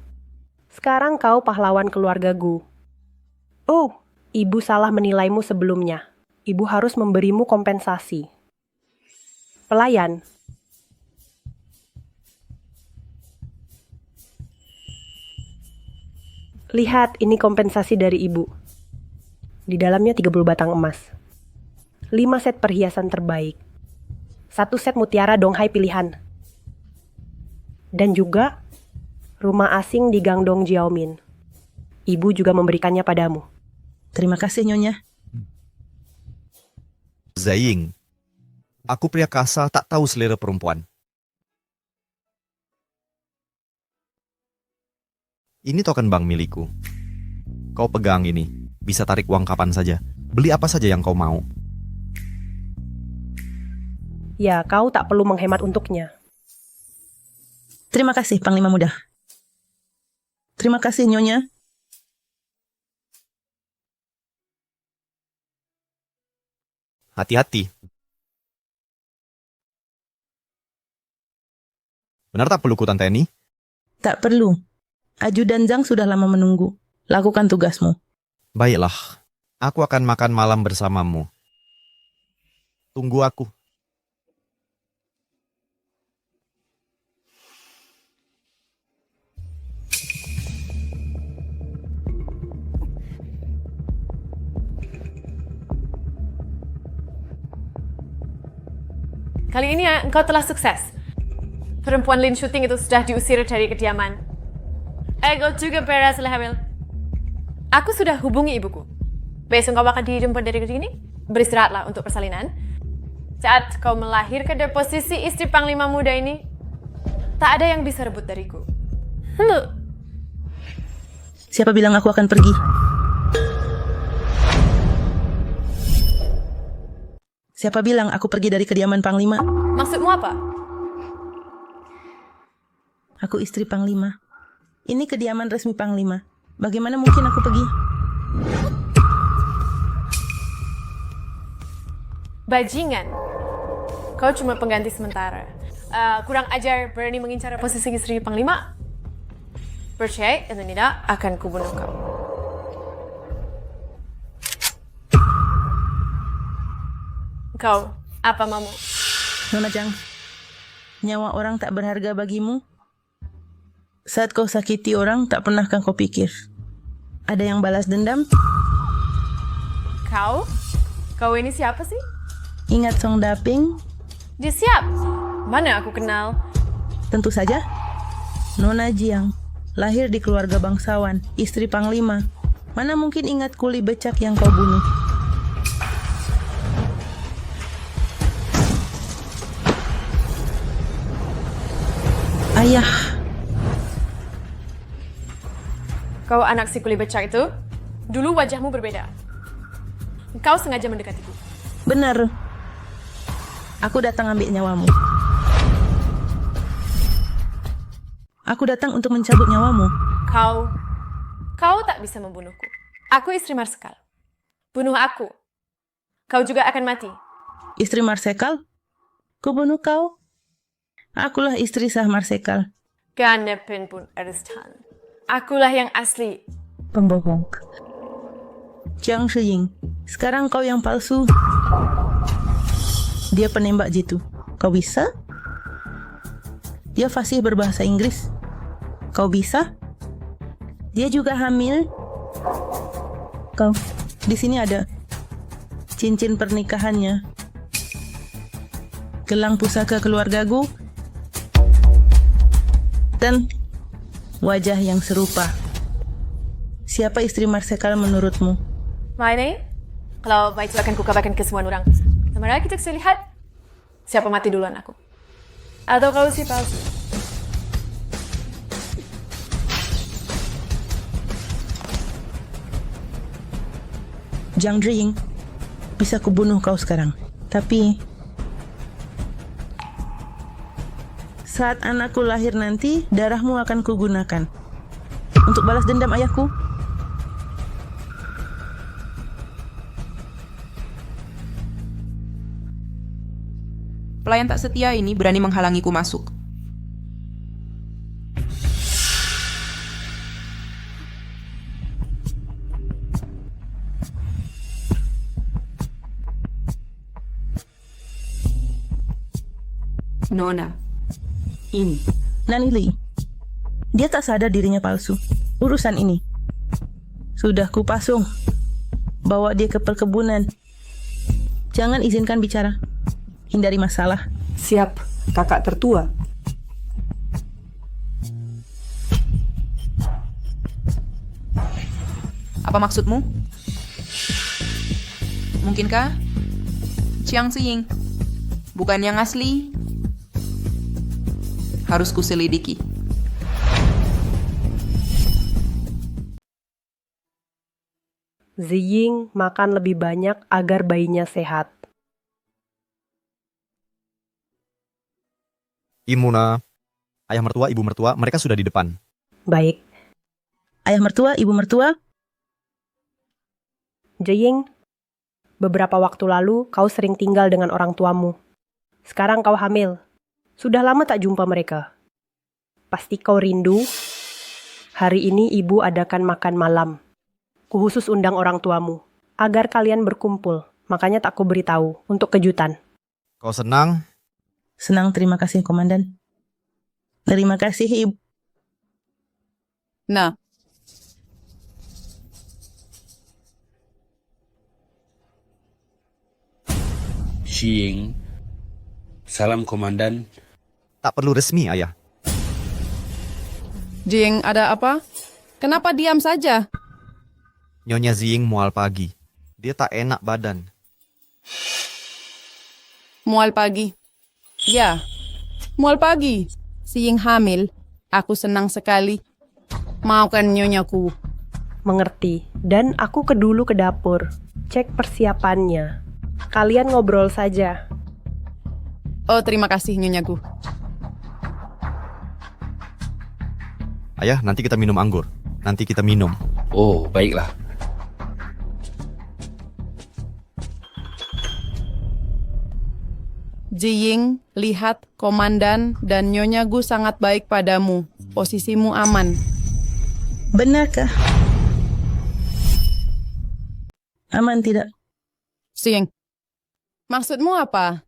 sekarang kau pahlawan keluarga Gu. Oh, ibu salah menilaimu sebelumnya. Ibu harus memberimu kompensasi. Pelayan. Lihat, ini kompensasi dari ibu. Di dalamnya 30 batang emas. 5 set perhiasan terbaik. 1 set mutiara Donghai pilihan. Dan juga rumah asing di Gangdong Jiaomin. Ibu juga memberikannya padamu. Terima kasih, Nyonya. Ziying, aku pria kasar tak tahu selera perempuan. Ini token bank milikku. Kau pegang ini, bisa tarik uang kapan saja. Beli apa saja yang kau mau. Ya, kau tak perlu menghemat untuknya. Terima kasih, Panglima Muda. Terima kasih, Nyonya. Hati-hati. Benar tak perlu Tante Eni? Tak perlu. Ajudan Zhang sudah lama menunggu. Lakukan tugasmu. Baiklah, aku akan makan malam bersamamu. Tunggu aku. Kali ini engkau telah sukses. Perempuan Lin Shuting itu sudah diusir dari kediaman. Ego juga berhasil hamil. Aku sudah hubungi ibuku. Besok kau akan dijemput dari sini. Beristirahatlah untuk persalinan. Saat kau melahirkan dari posisi istri Panglima Muda ini, tak ada yang bisa rebut dariku. Halo. Siapa bilang aku akan pergi? Siapa bilang aku pergi dari kediaman Panglima? Maksudmu apa? Aku istri Panglima. Ini kediaman resmi Panglima. Bagaimana mungkin aku pergi? Bajingan. Kau cuma pengganti sementara. Kurang ajar berani mengincar posisi istri Panglima. Percaya atau tidak akan kubunuh kau. Kau, apa maumu? Nona Zhang, nyawa orang tak berharga bagimu? Saat kau sakiti orang, tak pernahkah kau pikir ada yang balas dendam? Kau? Kau ini siapa sih? Ingat Song Daping? Dia siap. Mana aku kenal? Tentu saja. Nona Jiang, lahir di keluarga bangsawan, istri Panglima. Mana mungkin ingat kuli becak yang kau bunuh? Ayah. Kau anak si kuli becak itu? Dulu wajahmu berbeda. Kau sengaja mendekatiku. Benar. Aku datang ambil nyawamu. Aku datang untuk mencabut nyawamu. Kau tak bisa membunuhku. Aku istri Marsekal. Bunuh aku. Kau juga akan mati. Istri Marsekal? Ku bunuh kau? Akulah istri sah Marsekal. Ganepin pun Eristan. Akulah yang asli. Pembohong. Jiang Shiying, sekarang kau yang palsu. Dia penembak jitu. Kau bisa? Dia fasih berbahasa Inggris. Kau bisa? Dia juga hamil. Kau, di sini ada cincin pernikahannya, gelang pusaka keluargaku, dan wajah yang serupa. Siapa istri Marsekal menurutmu? Mana? Kalau baik itu akan kukabarkan ke semua orang. Mari kita lihat siapa mati duluan aku. Atau kau si palsu. Jiang Zhiying, bisa kubunuh kau sekarang. Tapi saat anakku lahir nanti, darahmu akan kugunakan untuk balas dendam ayahku. Pelayan tak setia ini berani menghalangiku masuk. Nona, ini. Nanili, dia tak sadar dirinya palsu. Urusan ini sudah kupasung. Bawa dia ke perkebunan. Jangan izinkan bicara. Hindari masalah. Siap, kakak tertua. Apa maksudmu? Mungkinkah Jiang Zhiying bukan yang asli? Harus kuselidiki. Ziying makan lebih banyak agar bayinya sehat. Imuna, ayah mertua, ibu mertua, mereka sudah di depan. Baik. Ayah mertua, ibu mertua. Ziying, beberapa waktu lalu kau sering tinggal dengan orang tuamu. Sekarang kau hamil. Sudah lama tak jumpa mereka. Pasti kau rindu. Hari ini ibu adakan makan malam. Khusus undang orang tuamu, agar kalian berkumpul. Makanya tak kuberitahu untuk kejutan. Kau senang? Senang, terima kasih Komandan. Terima kasih Ibu. Nah. Zhiying, salam Komandan. Tak perlu resmi, Ayah. Zhiying, ada apa? Kenapa diam saja? Nyonya Zhiying mual pagi. Dia tak enak badan. Mual pagi. Ya, mual pagi. Zhiying hamil. Aku senang sekali. Maukan nyonyaku. Mengerti. Dan aku dulu ke dapur. Cek persiapannya. Kalian ngobrol saja. Oh, terima kasih nyonyaku. Ayah, nanti kita minum anggur. Nanti kita minum. Oh, baiklah. Zhiying, lihat, Komandan dan Nyonya Gu sangat baik padamu. Posisimu aman. Benarkah? Aman tidak? Zhiying, maksudmu apa?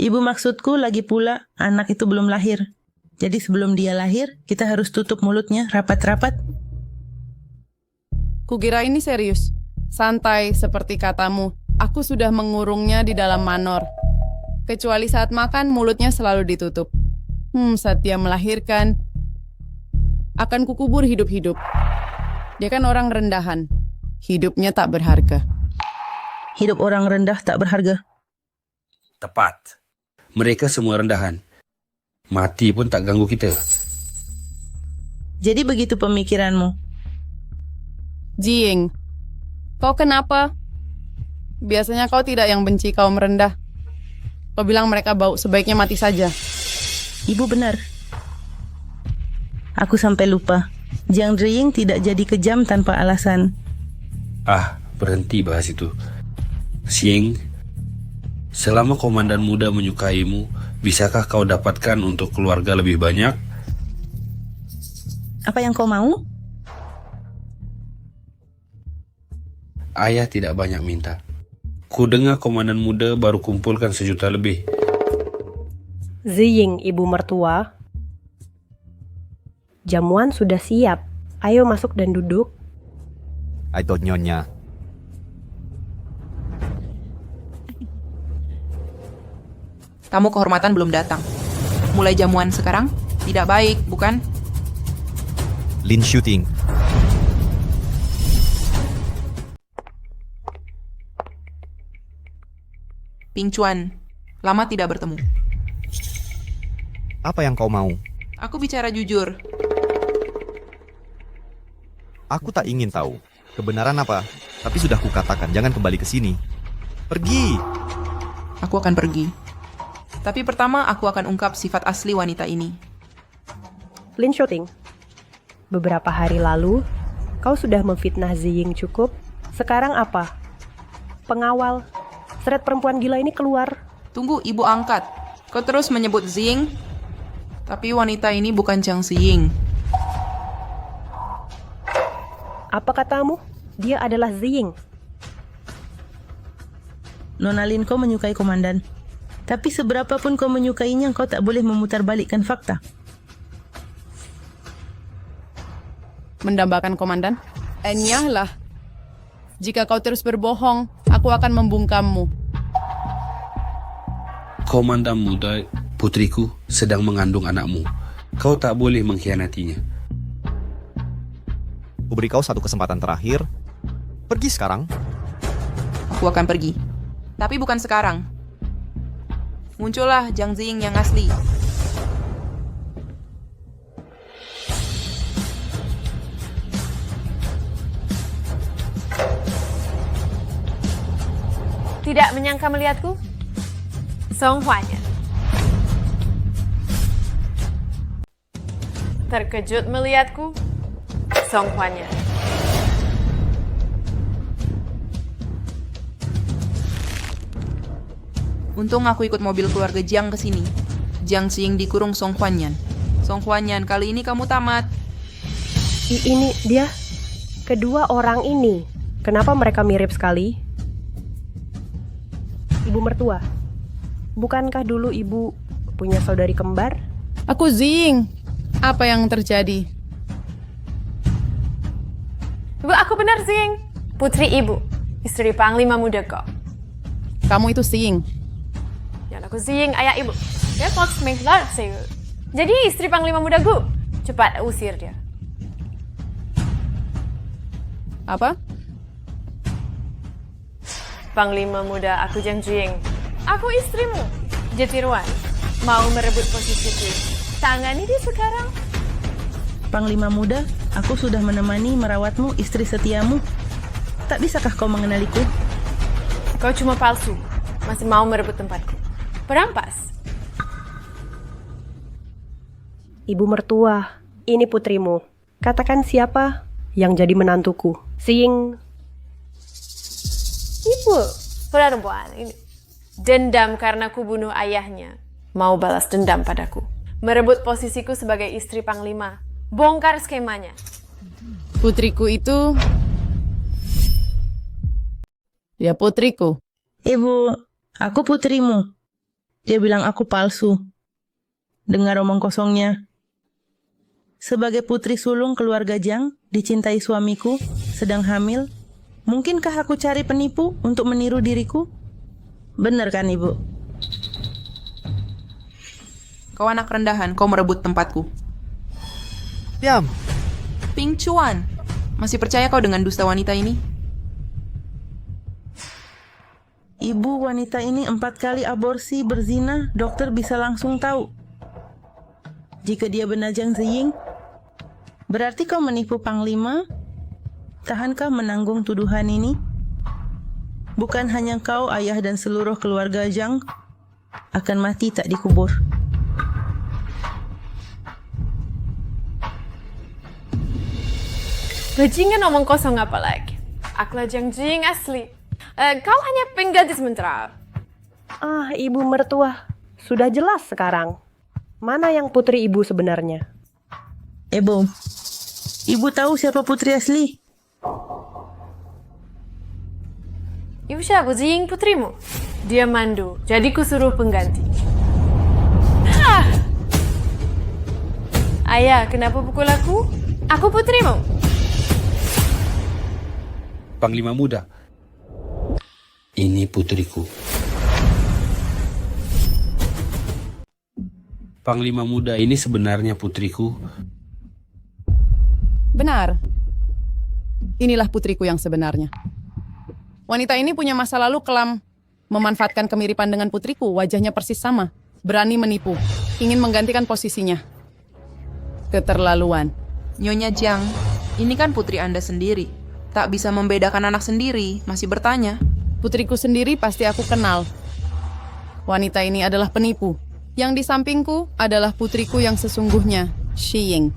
Ibu maksudku lagi pula anak itu belum lahir. Jadi sebelum dia lahir, kita harus tutup mulutnya rapat-rapat. Kukira ini serius. Santai seperti katamu. Aku sudah mengurungnya di dalam manor. Kecuali saat makan, mulutnya selalu ditutup. Saat dia melahirkan, akan kukubur hidup-hidup. Dia kan orang rendahan. Hidupnya tak berharga. Hidup orang rendah tak berharga. Tepat. Mereka semua rendahan. Mati pun tak ganggu kita. Jadi begitu pemikiranmu? Zhiying, kau kenapa? Biasanya kau tidak yang benci kaum rendah. Kau bilang mereka bau, sebaiknya mati saja. Ibu benar. Aku sampai lupa. Jiang Ziying tidak jadi kejam tanpa alasan. Ah, berhenti bahas itu. Xing, selama komandan muda menyukaimu, bisakah kau dapatkan untuk keluarga lebih banyak? Apa yang kau mau? Ayah tidak banyak minta. Ku dengar komandan muda baru kumpulkan 1 juta lebih. Ziying, ibu mertua. Jamuan sudah siap. Ayo masuk dan duduk. Ayo Nyonya. Tamu kehormatan belum datang. Mulai jamuan sekarang? Tidak baik, bukan? Lin Shooting. Ping Chuan, lama tidak bertemu. Apa yang kau mau? Aku bicara jujur. Aku tak ingin tahu. Kebenaran apa? Tapi sudah kukatakan, jangan kembali ke sini. Pergi! Aku akan pergi. Tapi pertama aku akan ungkap sifat asli wanita ini. Lin Shooting, beberapa hari lalu, kau sudah memfitnah Ziying cukup. Sekarang apa? Pengawal. Seret perempuan gila ini keluar. Tunggu, ibu angkat. Kau terus menyebut Ziying. Tapi wanita ini bukan Jiang Ziying. Apa katamu? Dia adalah Ziying. Nona Lin, kau menyukai komandan. Tapi seberapapun kau menyukainya, kau tak boleh memutarbalikkan fakta. Mendambakan komandan? Enyahlah. Jika kau terus berbohong, aku akan membungkammu. Komandan muda, putriku, sedang mengandung anakmu. Kau tak boleh mengkhianatinya. Kuberi kau satu kesempatan terakhir. Pergi sekarang. Aku akan pergi. Tapi bukan sekarang. Muncullah Jiang Ziying yang asli. Tidak menyangka melihatku? Song Huanyan. Terkejut melihatku? Song Huanyan. Untung aku ikut mobil keluarga Jiang ke sini. Jiang Ziying dikurung Song Huanyan. Song Huanyan, kali ini kamu tamat. Ini dia. Kedua orang ini. Kenapa mereka mirip sekali? Ibu mertua. Bukankah dulu ibu punya saudari kembar? Aku Ziying. Apa yang terjadi? Ibu, aku benar Ziying. Putri ibu. Istri Panglima muda kok. Kamu itu Ziying. Dan aku Ziying, ayah ibu. Dia fox menglar sih. Jadi istri Panglima muda gu. Cepat usir dia. Apa? Panglima muda, aku Jiang Ziying. Aku istrimu, Jetiruan. Mau merebut posisiku. Tangani dia sekarang. Panglima muda, aku sudah menemani merawatmu, istri setiamu. Tak bisakah kau mengenaliku? Kau cuma palsu. Masih mau merebut tempatku. Perampas. Ibu mertua, ini putrimu. Katakan siapa yang jadi menantuku. Ziying. Ibu, perempuan ini. Dendam karena ku bunuh ayahnya. Mau balas dendam padaku. Merebut posisiku sebagai istri Panglima. Bongkar skemanya. Putriku itu... Ya putriku. Ibu, aku putrimu. Dia bilang aku palsu. Dengar omong kosongnya. Sebagai putri sulung keluarga Jiang, dicintai suamiku, sedang hamil. Mungkinkah aku cari penipu untuk meniru diriku? Benar kan, Ibu? Kau anak rendahan, kau merebut tempatku. Diam. Ping Chuan, masih percaya kau dengan dusta wanita ini? Ibu, wanita ini 4 kali aborsi berzina, dokter bisa langsung tahu. Jika dia benar Jiang Ziying, berarti kau menipu Panglima? Tahankah menanggung tuduhan ini? Bukan hanya kau, ayah dan seluruh keluarga Jiang, akan mati tak dikubur. Bajingan omong kosong apa lagi? Akulah Jing asli. Kau hanya pengganti sementara. Ah, ibu mertua. Sudah jelas sekarang. Mana yang putri ibu sebenarnya? Ibu tahu siapa putri asli? Ibu siapa? Jing putrimu? Dia mandu, jadi kusuruh pengganti. Ayah, kenapa pukul aku? Aku putrimu. Panglima Muda, ini putriku. Panglima Muda, ini sebenarnya putriku. Benar. Inilah putriku yang sebenarnya. Wanita ini punya masa lalu kelam. Memanfaatkan kemiripan dengan putriku, wajahnya persis sama. Berani menipu. Ingin menggantikan posisinya. Keterlaluan. Nyonya Jiang, ini kan putri Anda sendiri. Tak bisa membedakan anak sendiri, masih bertanya. Putriku sendiri pasti aku kenal. Wanita ini adalah penipu. Yang di sampingku adalah putriku yang sesungguhnya, Xiying.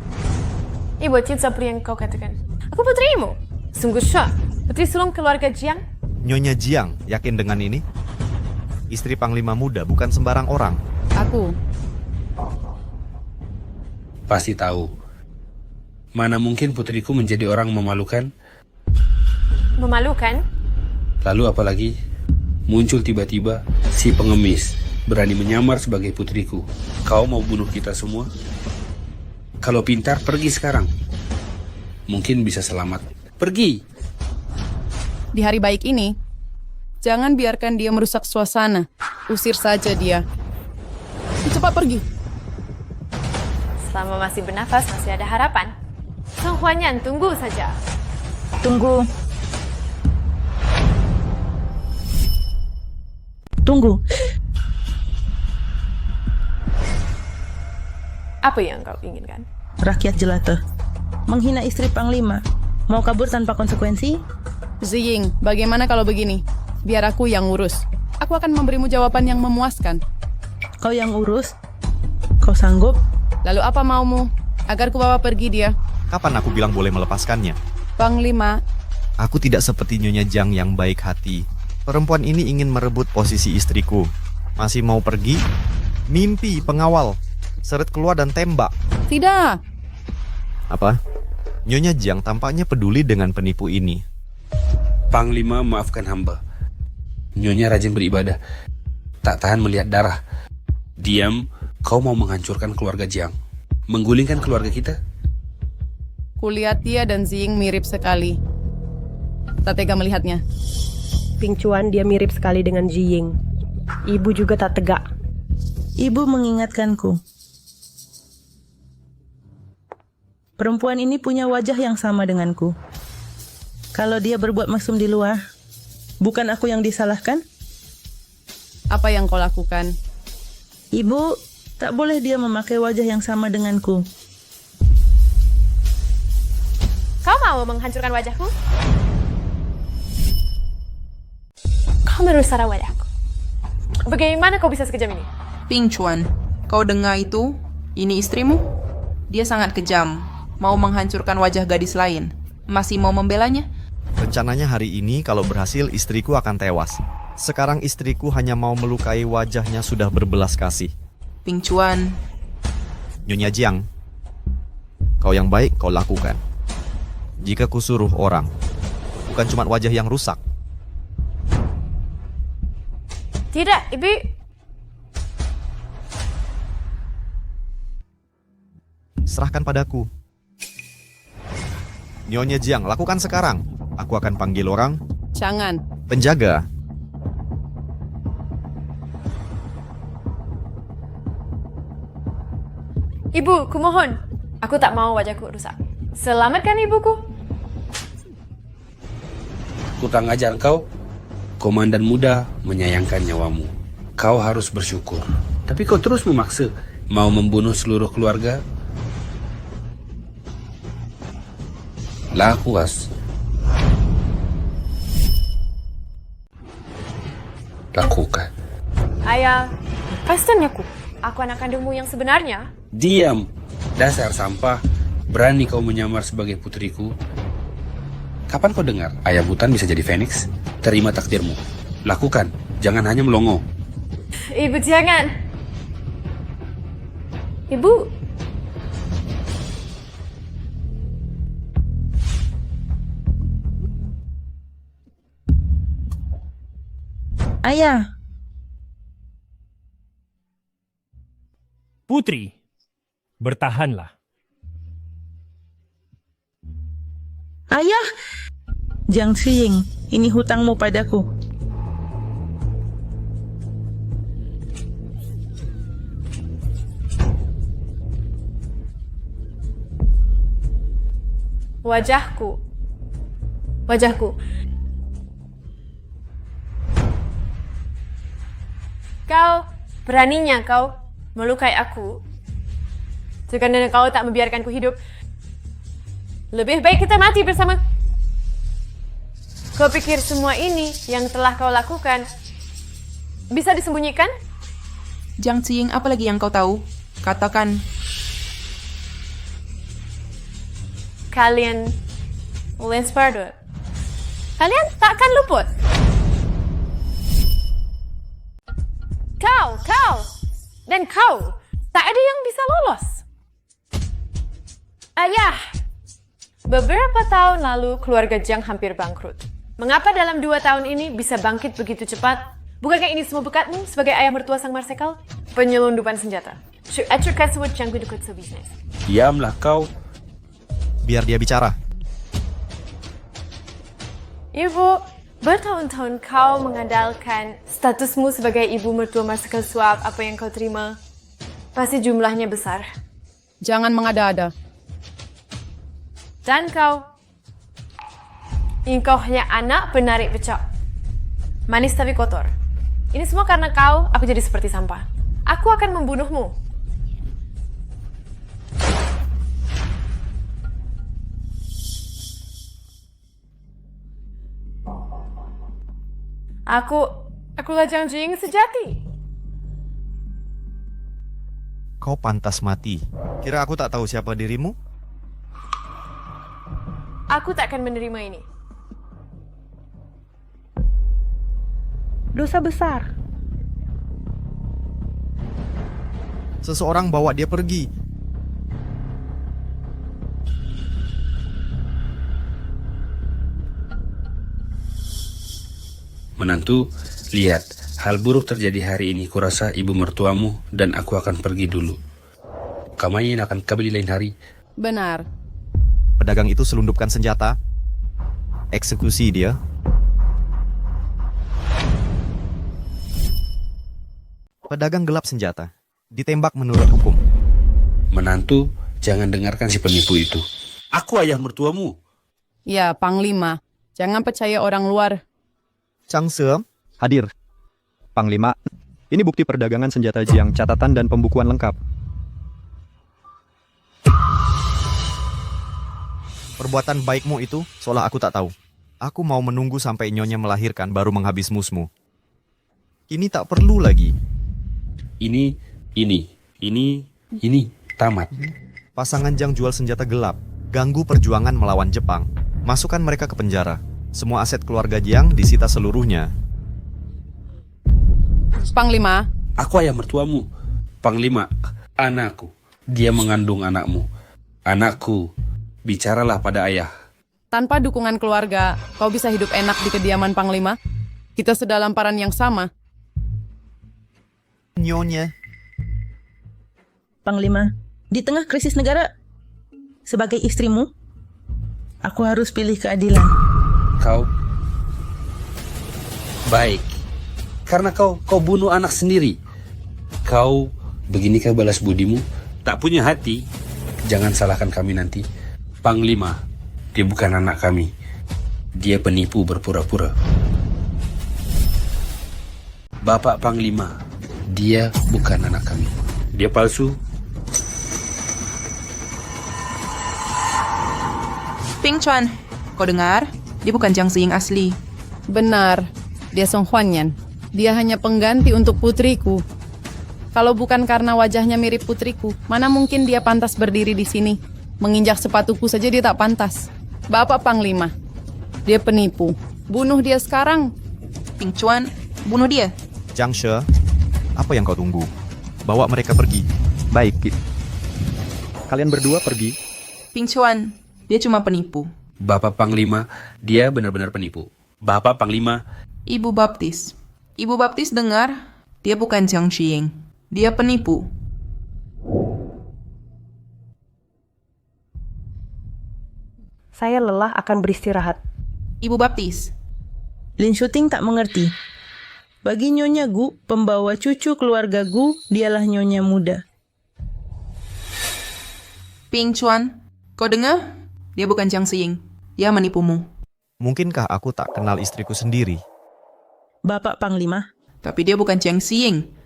Ibu, tidak seperti yang kau katakan. Aku putrimu. Sungguh syok. Putri sulung keluarga Jiang. Nyonya Jiang, yakin dengan ini? Istri Panglima Muda bukan sembarang orang. Aku. Pasti tahu. Mana mungkin putriku menjadi orang memalukan? Memalukan? Lalu apalagi muncul tiba-tiba si pengemis berani menyamar sebagai putriku. Kau mau bunuh kita semua? Kalau pintar, pergi sekarang. Mungkin bisa selamat. Pergi! Di hari baik ini, jangan biarkan dia merusak suasana. Usir saja dia. Cepat pergi. Selama masih bernafas, masih ada harapan. Song Huanyan, tunggu saja. Tunggu. Apa yang kau inginkan? Rakyat jelata. Menghina istri Panglima. Mau kabur tanpa konsekuensi? Ziying, bagaimana kalau begini? Biar aku yang urus. Aku akan memberimu jawaban yang memuaskan. Kau yang urus? Kau sanggup? Lalu apa maumu? Agar kubawa pergi dia. Kapan aku bilang boleh melepaskannya? Panglima. Aku tidak seperti Nyonya Jiang yang baik hati. Perempuan ini ingin merebut posisi istriku. Masih mau pergi? Mimpi pengawal. Seret keluar dan tembak. Tidak. Apa? Nyonya Jiang tampaknya peduli dengan penipu ini. Panglima, maafkan hamba. Nyonya rajin beribadah. Tak tahan melihat darah. Diam, kau mau menghancurkan keluarga Jiang. Menggulingkan keluarga kita? Kulihat dia dan Ziying mirip sekali. Tak tega melihatnya. Ping Chuan, dia mirip sekali dengan Jiying. Ibu juga tak tegak. Ibu mengingatkanku. Perempuan ini punya wajah yang sama denganku. Kalau dia berbuat mesum di luar, bukan aku yang disalahkan? Apa yang kau lakukan? Ibu, tak boleh dia memakai wajah yang sama denganku. Kau mau menghancurkan wajahku? Kau merusak wajahku. Bagaimana kau bisa sekejam ini? Ping Chuan, kau dengar itu? Ini istrimu? Dia sangat kejam. Mau menghancurkan wajah gadis lain. Masih mau membelanya? Rencananya hari ini kalau berhasil istriku akan tewas. Sekarang istriku hanya mau melukai wajahnya sudah berbelas kasih. Ping Chuan. Nyonya Jiang, kau yang baik kau lakukan. Jika kusuruh orang, bukan cuma wajah yang rusak. Tidak, Ibu. Serahkan padaku. Nyonya Jiang, lakukan sekarang. Aku akan panggil orang. Jangan. Penjaga. Ibu, kumohon. Aku tak mau wajahku rusak. Selamatkan ibuku. Kutang ajar kau. Komandan Muda menyayangkan nyawamu. Kau harus bersyukur. Tapi kau terus memaksa. Mau membunuh seluruh keluarga? Lakukan. Ayah, Pastinya aku anak kandungmu yang sebenarnya. Diam! Dasar sampah. Berani kau menyamar sebagai putriku? Kapan kau dengar ayam hutan bisa jadi Phoenix? Terima takdirmu. Lakukan, jangan hanya melongo. Ibu jangan. Ibu. Ayah, Putri, bertahanlah. ayah! Jiang Xiying, ini hutangmu padaku. Wajahku. Kau, beraninya kau melukai aku. Sekiranya kau tak membiarkanku hidup, lebih baik kita mati bersama. Kau pikir semua ini yang telah kau lakukan bisa disembunyikan? Jiang Xiying, apa lagi yang kau tahu? Katakan. Kalian Lenspardo. Kalian takkan luput. Kau, dan kau, tak ada yang bisa lolos. Ayah, beberapa tahun lalu keluarga Jiang hampir bangkrut. Mengapa dalam 2 tahun ini bisa bangkit begitu cepat? Bukankah ini semua berkatmu sebagai ayah mertua sang marsekal? Penyelundupan senjata. Diamlah kau. Biar dia bicara. Ibu, bertahun-tahun kau mengandalkan statusmu sebagai ibu mertua marsekal suap. Apa yang kau terima pasti jumlahnya besar. Jangan mengada-ada. Dan kau hanya anak penarik becak. Manis tapi kotor. Ini semua karena kau, aku jadi seperti sampah. Aku akan membunuhmu. Akulah Jiang Xiying sejati. Kau pantas mati. Kira aku tak tahu siapa dirimu? Aku tak akan menerima ini. Dosa besar. Seseorang bawa dia pergi. Menantu, lihat, hal buruk terjadi hari ini. Kurasa ibu mertuamu dan aku akan pergi dulu. Kamayin akan kembali lain hari. Benar. Pedagang itu selundupkan senjata. Eksekusi dia. Pedagang gelap senjata. Ditembak menurut hukum. Menantu, jangan dengarkan si penipu itu. Aku ayah mertuamu. Ya, Panglima. Jangan percaya orang luar. Changse, hadir. Panglima, ini bukti perdagangan senjata Jiang, catatan dan pembukuan lengkap. Perbuatan baikmu itu seolah aku tak tahu. Aku mau menunggu sampai nyonya melahirkan baru menghabis musmu. Ini tak perlu lagi. Ini, tamat. Pasangan Jiang jual senjata gelap, ganggu perjuangan melawan Jepang, masukkan mereka ke penjara. Semua aset keluarga Jiang disita seluruhnya. Panglima. Aku ayah mertuamu. Panglima, anakku. Dia mengandung anakmu. Anakku, bicaralah pada ayah. Tanpa dukungan keluarga, kau bisa hidup enak di kediaman Panglima? Kita sedalam paran yang sama. Nyonya. Panglima, di tengah krisis negara, sebagai istrimu, aku harus pilih keadilan. Kau baik karena kau bunuh anak sendiri. Kau beginikah balas budimu? Tak punya hati. Jangan salahkan kami nanti. Panglima, dia bukan anak kami. Dia penipu berpura-pura. Bapak Panglima, dia bukan anak kami. Dia palsu. Ping Chuan, kau dengar? Dia bukan Jiang Xiying asli. Benar, dia Song Huanyan. Dia hanya pengganti untuk putriku. Kalau bukan karena wajahnya mirip putriku, mana mungkin dia pantas berdiri di sini. Menginjak sepatuku saja dia tak pantas. Bapak Panglima, dia penipu. Bunuh dia sekarang. Ping Chuan, bunuh dia. Jiang She, apa yang kau tunggu? Bawa mereka pergi. Baik, Ki. Kalian berdua pergi. Ping Chuan, dia cuma penipu. Bapak Panglima, dia benar-benar penipu. Bapak Panglima, Ibu Baptis. Ibu Baptis dengar, dia bukan Jiang Xiying. Dia penipu. Saya lelah akan beristirahat. Ibu Baptis. Lin Shuting tak mengerti. Bagi Nyonya Gu, pembawa cucu keluarga Gu, dialah Nyonya muda. Ping Chuan, kau dengar? Dia bukan Jiang Xiying. Dia menipumu. Mungkinkah aku tak kenal istriku sendiri? Bapak Panglima. Tapi dia bukan Jiang Xiying.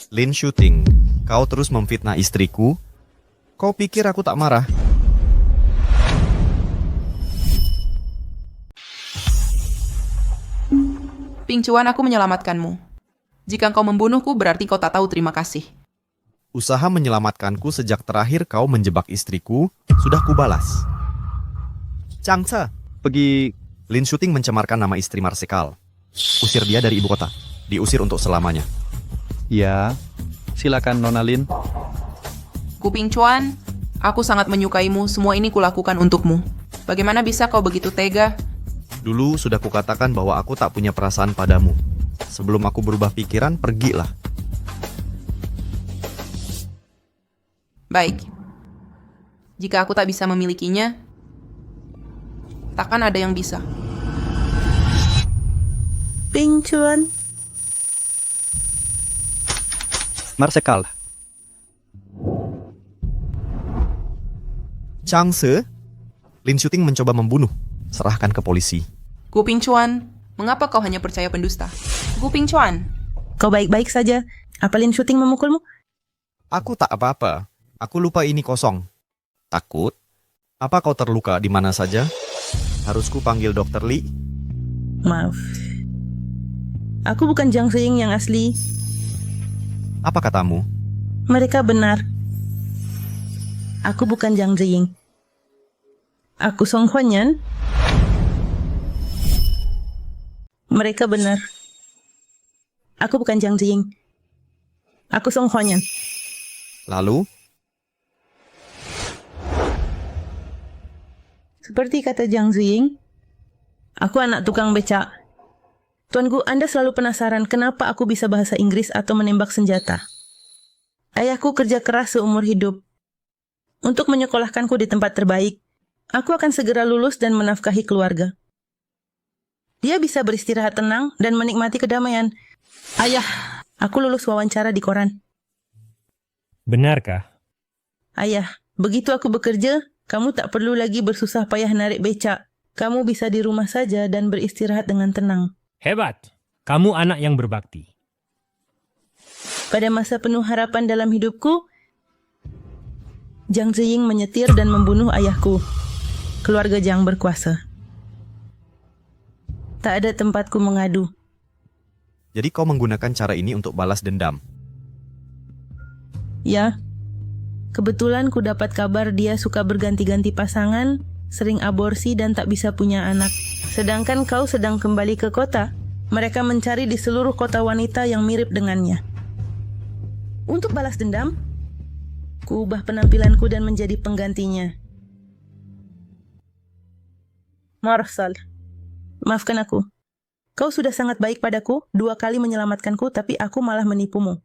Lin Shuting, kau terus memfitnah istriku? Kau pikir aku tak marah? Ping Chuan, aku menyelamatkanmu. Jika kau membunuhku, berarti kau tak tahu terima kasih. Usaha menyelamatkanku sejak terakhir kau menjebak istriku, sudah kubalas. Jiang Ce, pergi. Lin Shuting mencemarkan nama istri Marsekal. Usir dia dari ibu kota. Diusir untuk selamanya. Ya, silakan Nona Lin. Ku Ping Chuan, aku sangat menyukaimu. Semua ini kulakukan untukmu. Bagaimana bisa kau begitu tega? Dulu sudah kukatakan bahwa aku tak punya perasaan padamu. Sebelum aku berubah pikiran, pergilah. Baik. Jika aku tak bisa memilikinya, takkan ada yang bisa. Ping Chuan. Marsekal. Jiang Ce, Lin Shuting mencoba membunuh. Serahkan ke polisi. Gu Ping Chuan, mengapa kau hanya percaya pendusta? Gu Ping Chuan. Kau baik-baik saja. Apa Lin Shuting memukulmu? Aku tak apa-apa. Aku lupa ini kosong. Takut? Apa kau terluka di mana saja? Harus ku panggil Dr. Li? Maaf. Aku bukan Jiang Xiying yang asli. Apa katamu? Mereka benar. Aku bukan Jiang Xiying. Aku Song Huanyan. Mereka benar. Aku bukan Jiang Xiying. Aku Song Huanyan. Lalu? Seperti kata Jiang Xiying, aku anak tukang becak. Tuanku, Anda selalu penasaran kenapa aku bisa bahasa Inggris atau menembak senjata. Ayahku kerja keras seumur hidup untuk menyekolahkanku di tempat terbaik. Aku akan segera lulus dan menafkahi keluarga. Dia bisa beristirahat tenang dan menikmati kedamaian. Ayah, aku lulus wawancara di koran. Benarkah? Ayah, begitu aku bekerja, kamu tak perlu lagi bersusah payah narik becak. Kamu bisa di rumah saja dan beristirahat dengan tenang. Hebat. Kamu anak yang berbakti. Pada masa penuh harapan dalam hidupku, Jiang Xiying menyetir dan membunuh ayahku. Keluarga Jiang berkuasa. Tak ada tempatku mengadu. Jadi kau menggunakan cara ini untuk balas dendam? Ya. Kebetulan ku dapat kabar dia suka berganti-ganti pasangan, sering aborsi dan tak bisa punya anak. Sedangkan kau sedang kembali ke kota. Mereka mencari di seluruh kota wanita yang mirip dengannya. Untuk balas dendam, ku ubah penampilanku dan menjadi penggantinya. Marshal, maafkan aku. Kau sudah sangat baik padaku, 2 kali menyelamatkanku, tapi aku malah menipumu.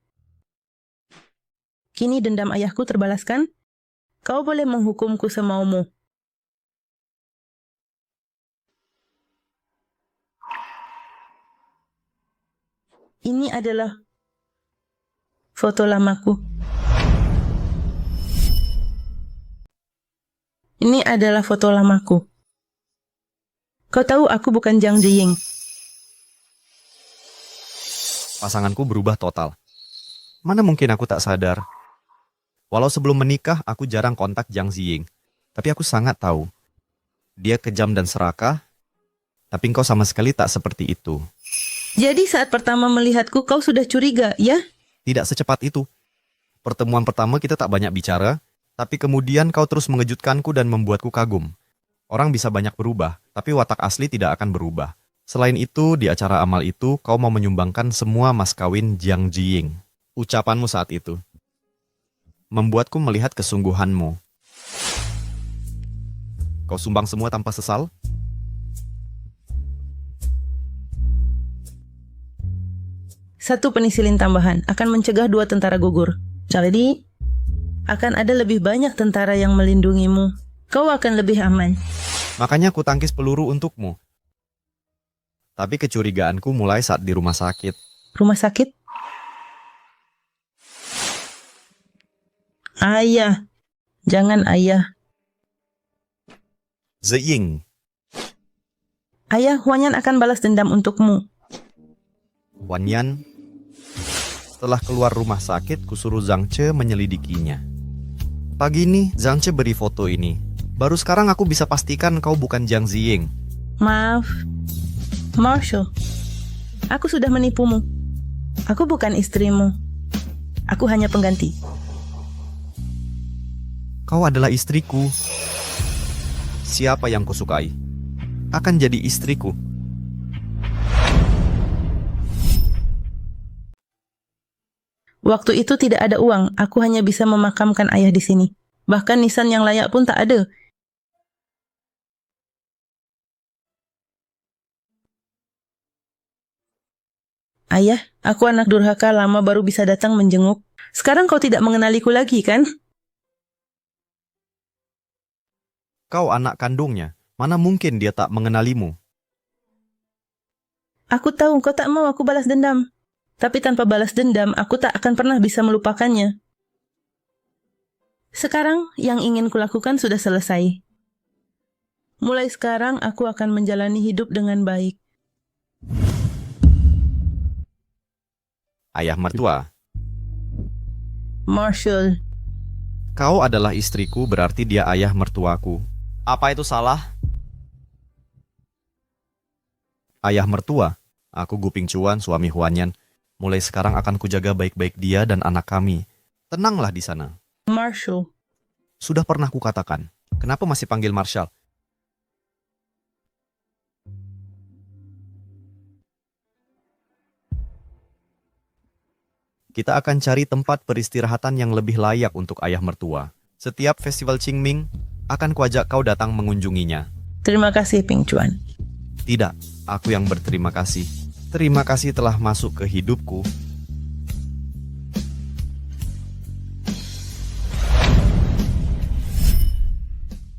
Kini dendam ayahku terbalaskan. Kau boleh menghukumku semaumu. Ini adalah foto lamaku. Ini adalah foto lamaku. Kau tahu aku bukan Jiang Xiying. Pasanganku berubah total. Mana mungkin aku tak sadar. Walau sebelum menikah, aku jarang kontak Jiang Xiying. Tapi aku sangat tahu. Dia kejam dan serakah, tapi engkau sama sekali tak seperti itu. Jadi saat pertama melihatku, kau sudah curiga, ya? Tidak secepat itu. Pertemuan pertama kita tak banyak bicara, tapi kemudian kau terus mengejutkanku dan membuatku kagum. Orang bisa banyak berubah, tapi watak asli tidak akan berubah. Selain itu, di acara amal itu, kau mau menyumbangkan semua mas kawin Jiang Jiying. Ucapanmu saat itu membuatku melihat kesungguhanmu. Kau sumbang semua tanpa sesal? Satu penisilin tambahan akan mencegah 2 tentara gugur. Jadi, akan ada lebih banyak tentara yang melindungimu. Kau akan lebih aman. Makanya ku tangkis peluru untukmu. Tapi kecurigaanku mulai saat di rumah sakit. Rumah sakit? Ayah. Jangan ayah. Ziying. Ayah, Huanyan akan balas dendam untukmu. Huanyan. Setelah keluar rumah sakit, kusuruh Zhang Ce menyelidikinya. Pagi ini, Zhang Ce beri foto ini. Baru sekarang aku bisa pastikan kau bukan Jiang Jiying. Maaf, Marshall. Aku sudah menipumu. Aku bukan istrimu. Aku hanya pengganti. Kau adalah istriku. Siapa yang kusukai akan jadi istriku. Waktu itu tidak ada uang. Aku hanya bisa memakamkan ayah di sini. Bahkan nisan yang layak pun tak ada. Ayah, aku anak durhaka lama baru bisa datang menjenguk. Sekarang kau tidak mengenaliku lagi, kan? Kau anak kandungnya. Mana mungkin dia tak mengenalimu? Aku tahu kau tak mau aku balas dendam. Tapi tanpa balas dendam, aku tak akan pernah bisa melupakannya. Sekarang, yang ingin kulakukan sudah selesai. Mulai sekarang, aku akan menjalani hidup dengan baik. Ayah mertua. Marshall. Kau adalah istriku, berarti dia ayah mertuaku. Apa itu salah? Ayah mertua, aku Gu Pingcuan, suami Huanyan. Mulai sekarang akan kujaga baik-baik dia dan anak kami. Tenanglah di sana. Marshall. Sudah pernah kukatakan. Kenapa masih panggil Marshall? Kita akan cari tempat peristirahatan yang lebih layak untuk ayah mertua. Setiap festival Qingming, akan kuajak kau datang mengunjunginya. Terima kasih, Pingcuan. Tidak, aku yang berterima kasih. Terima kasih telah masuk ke hidupku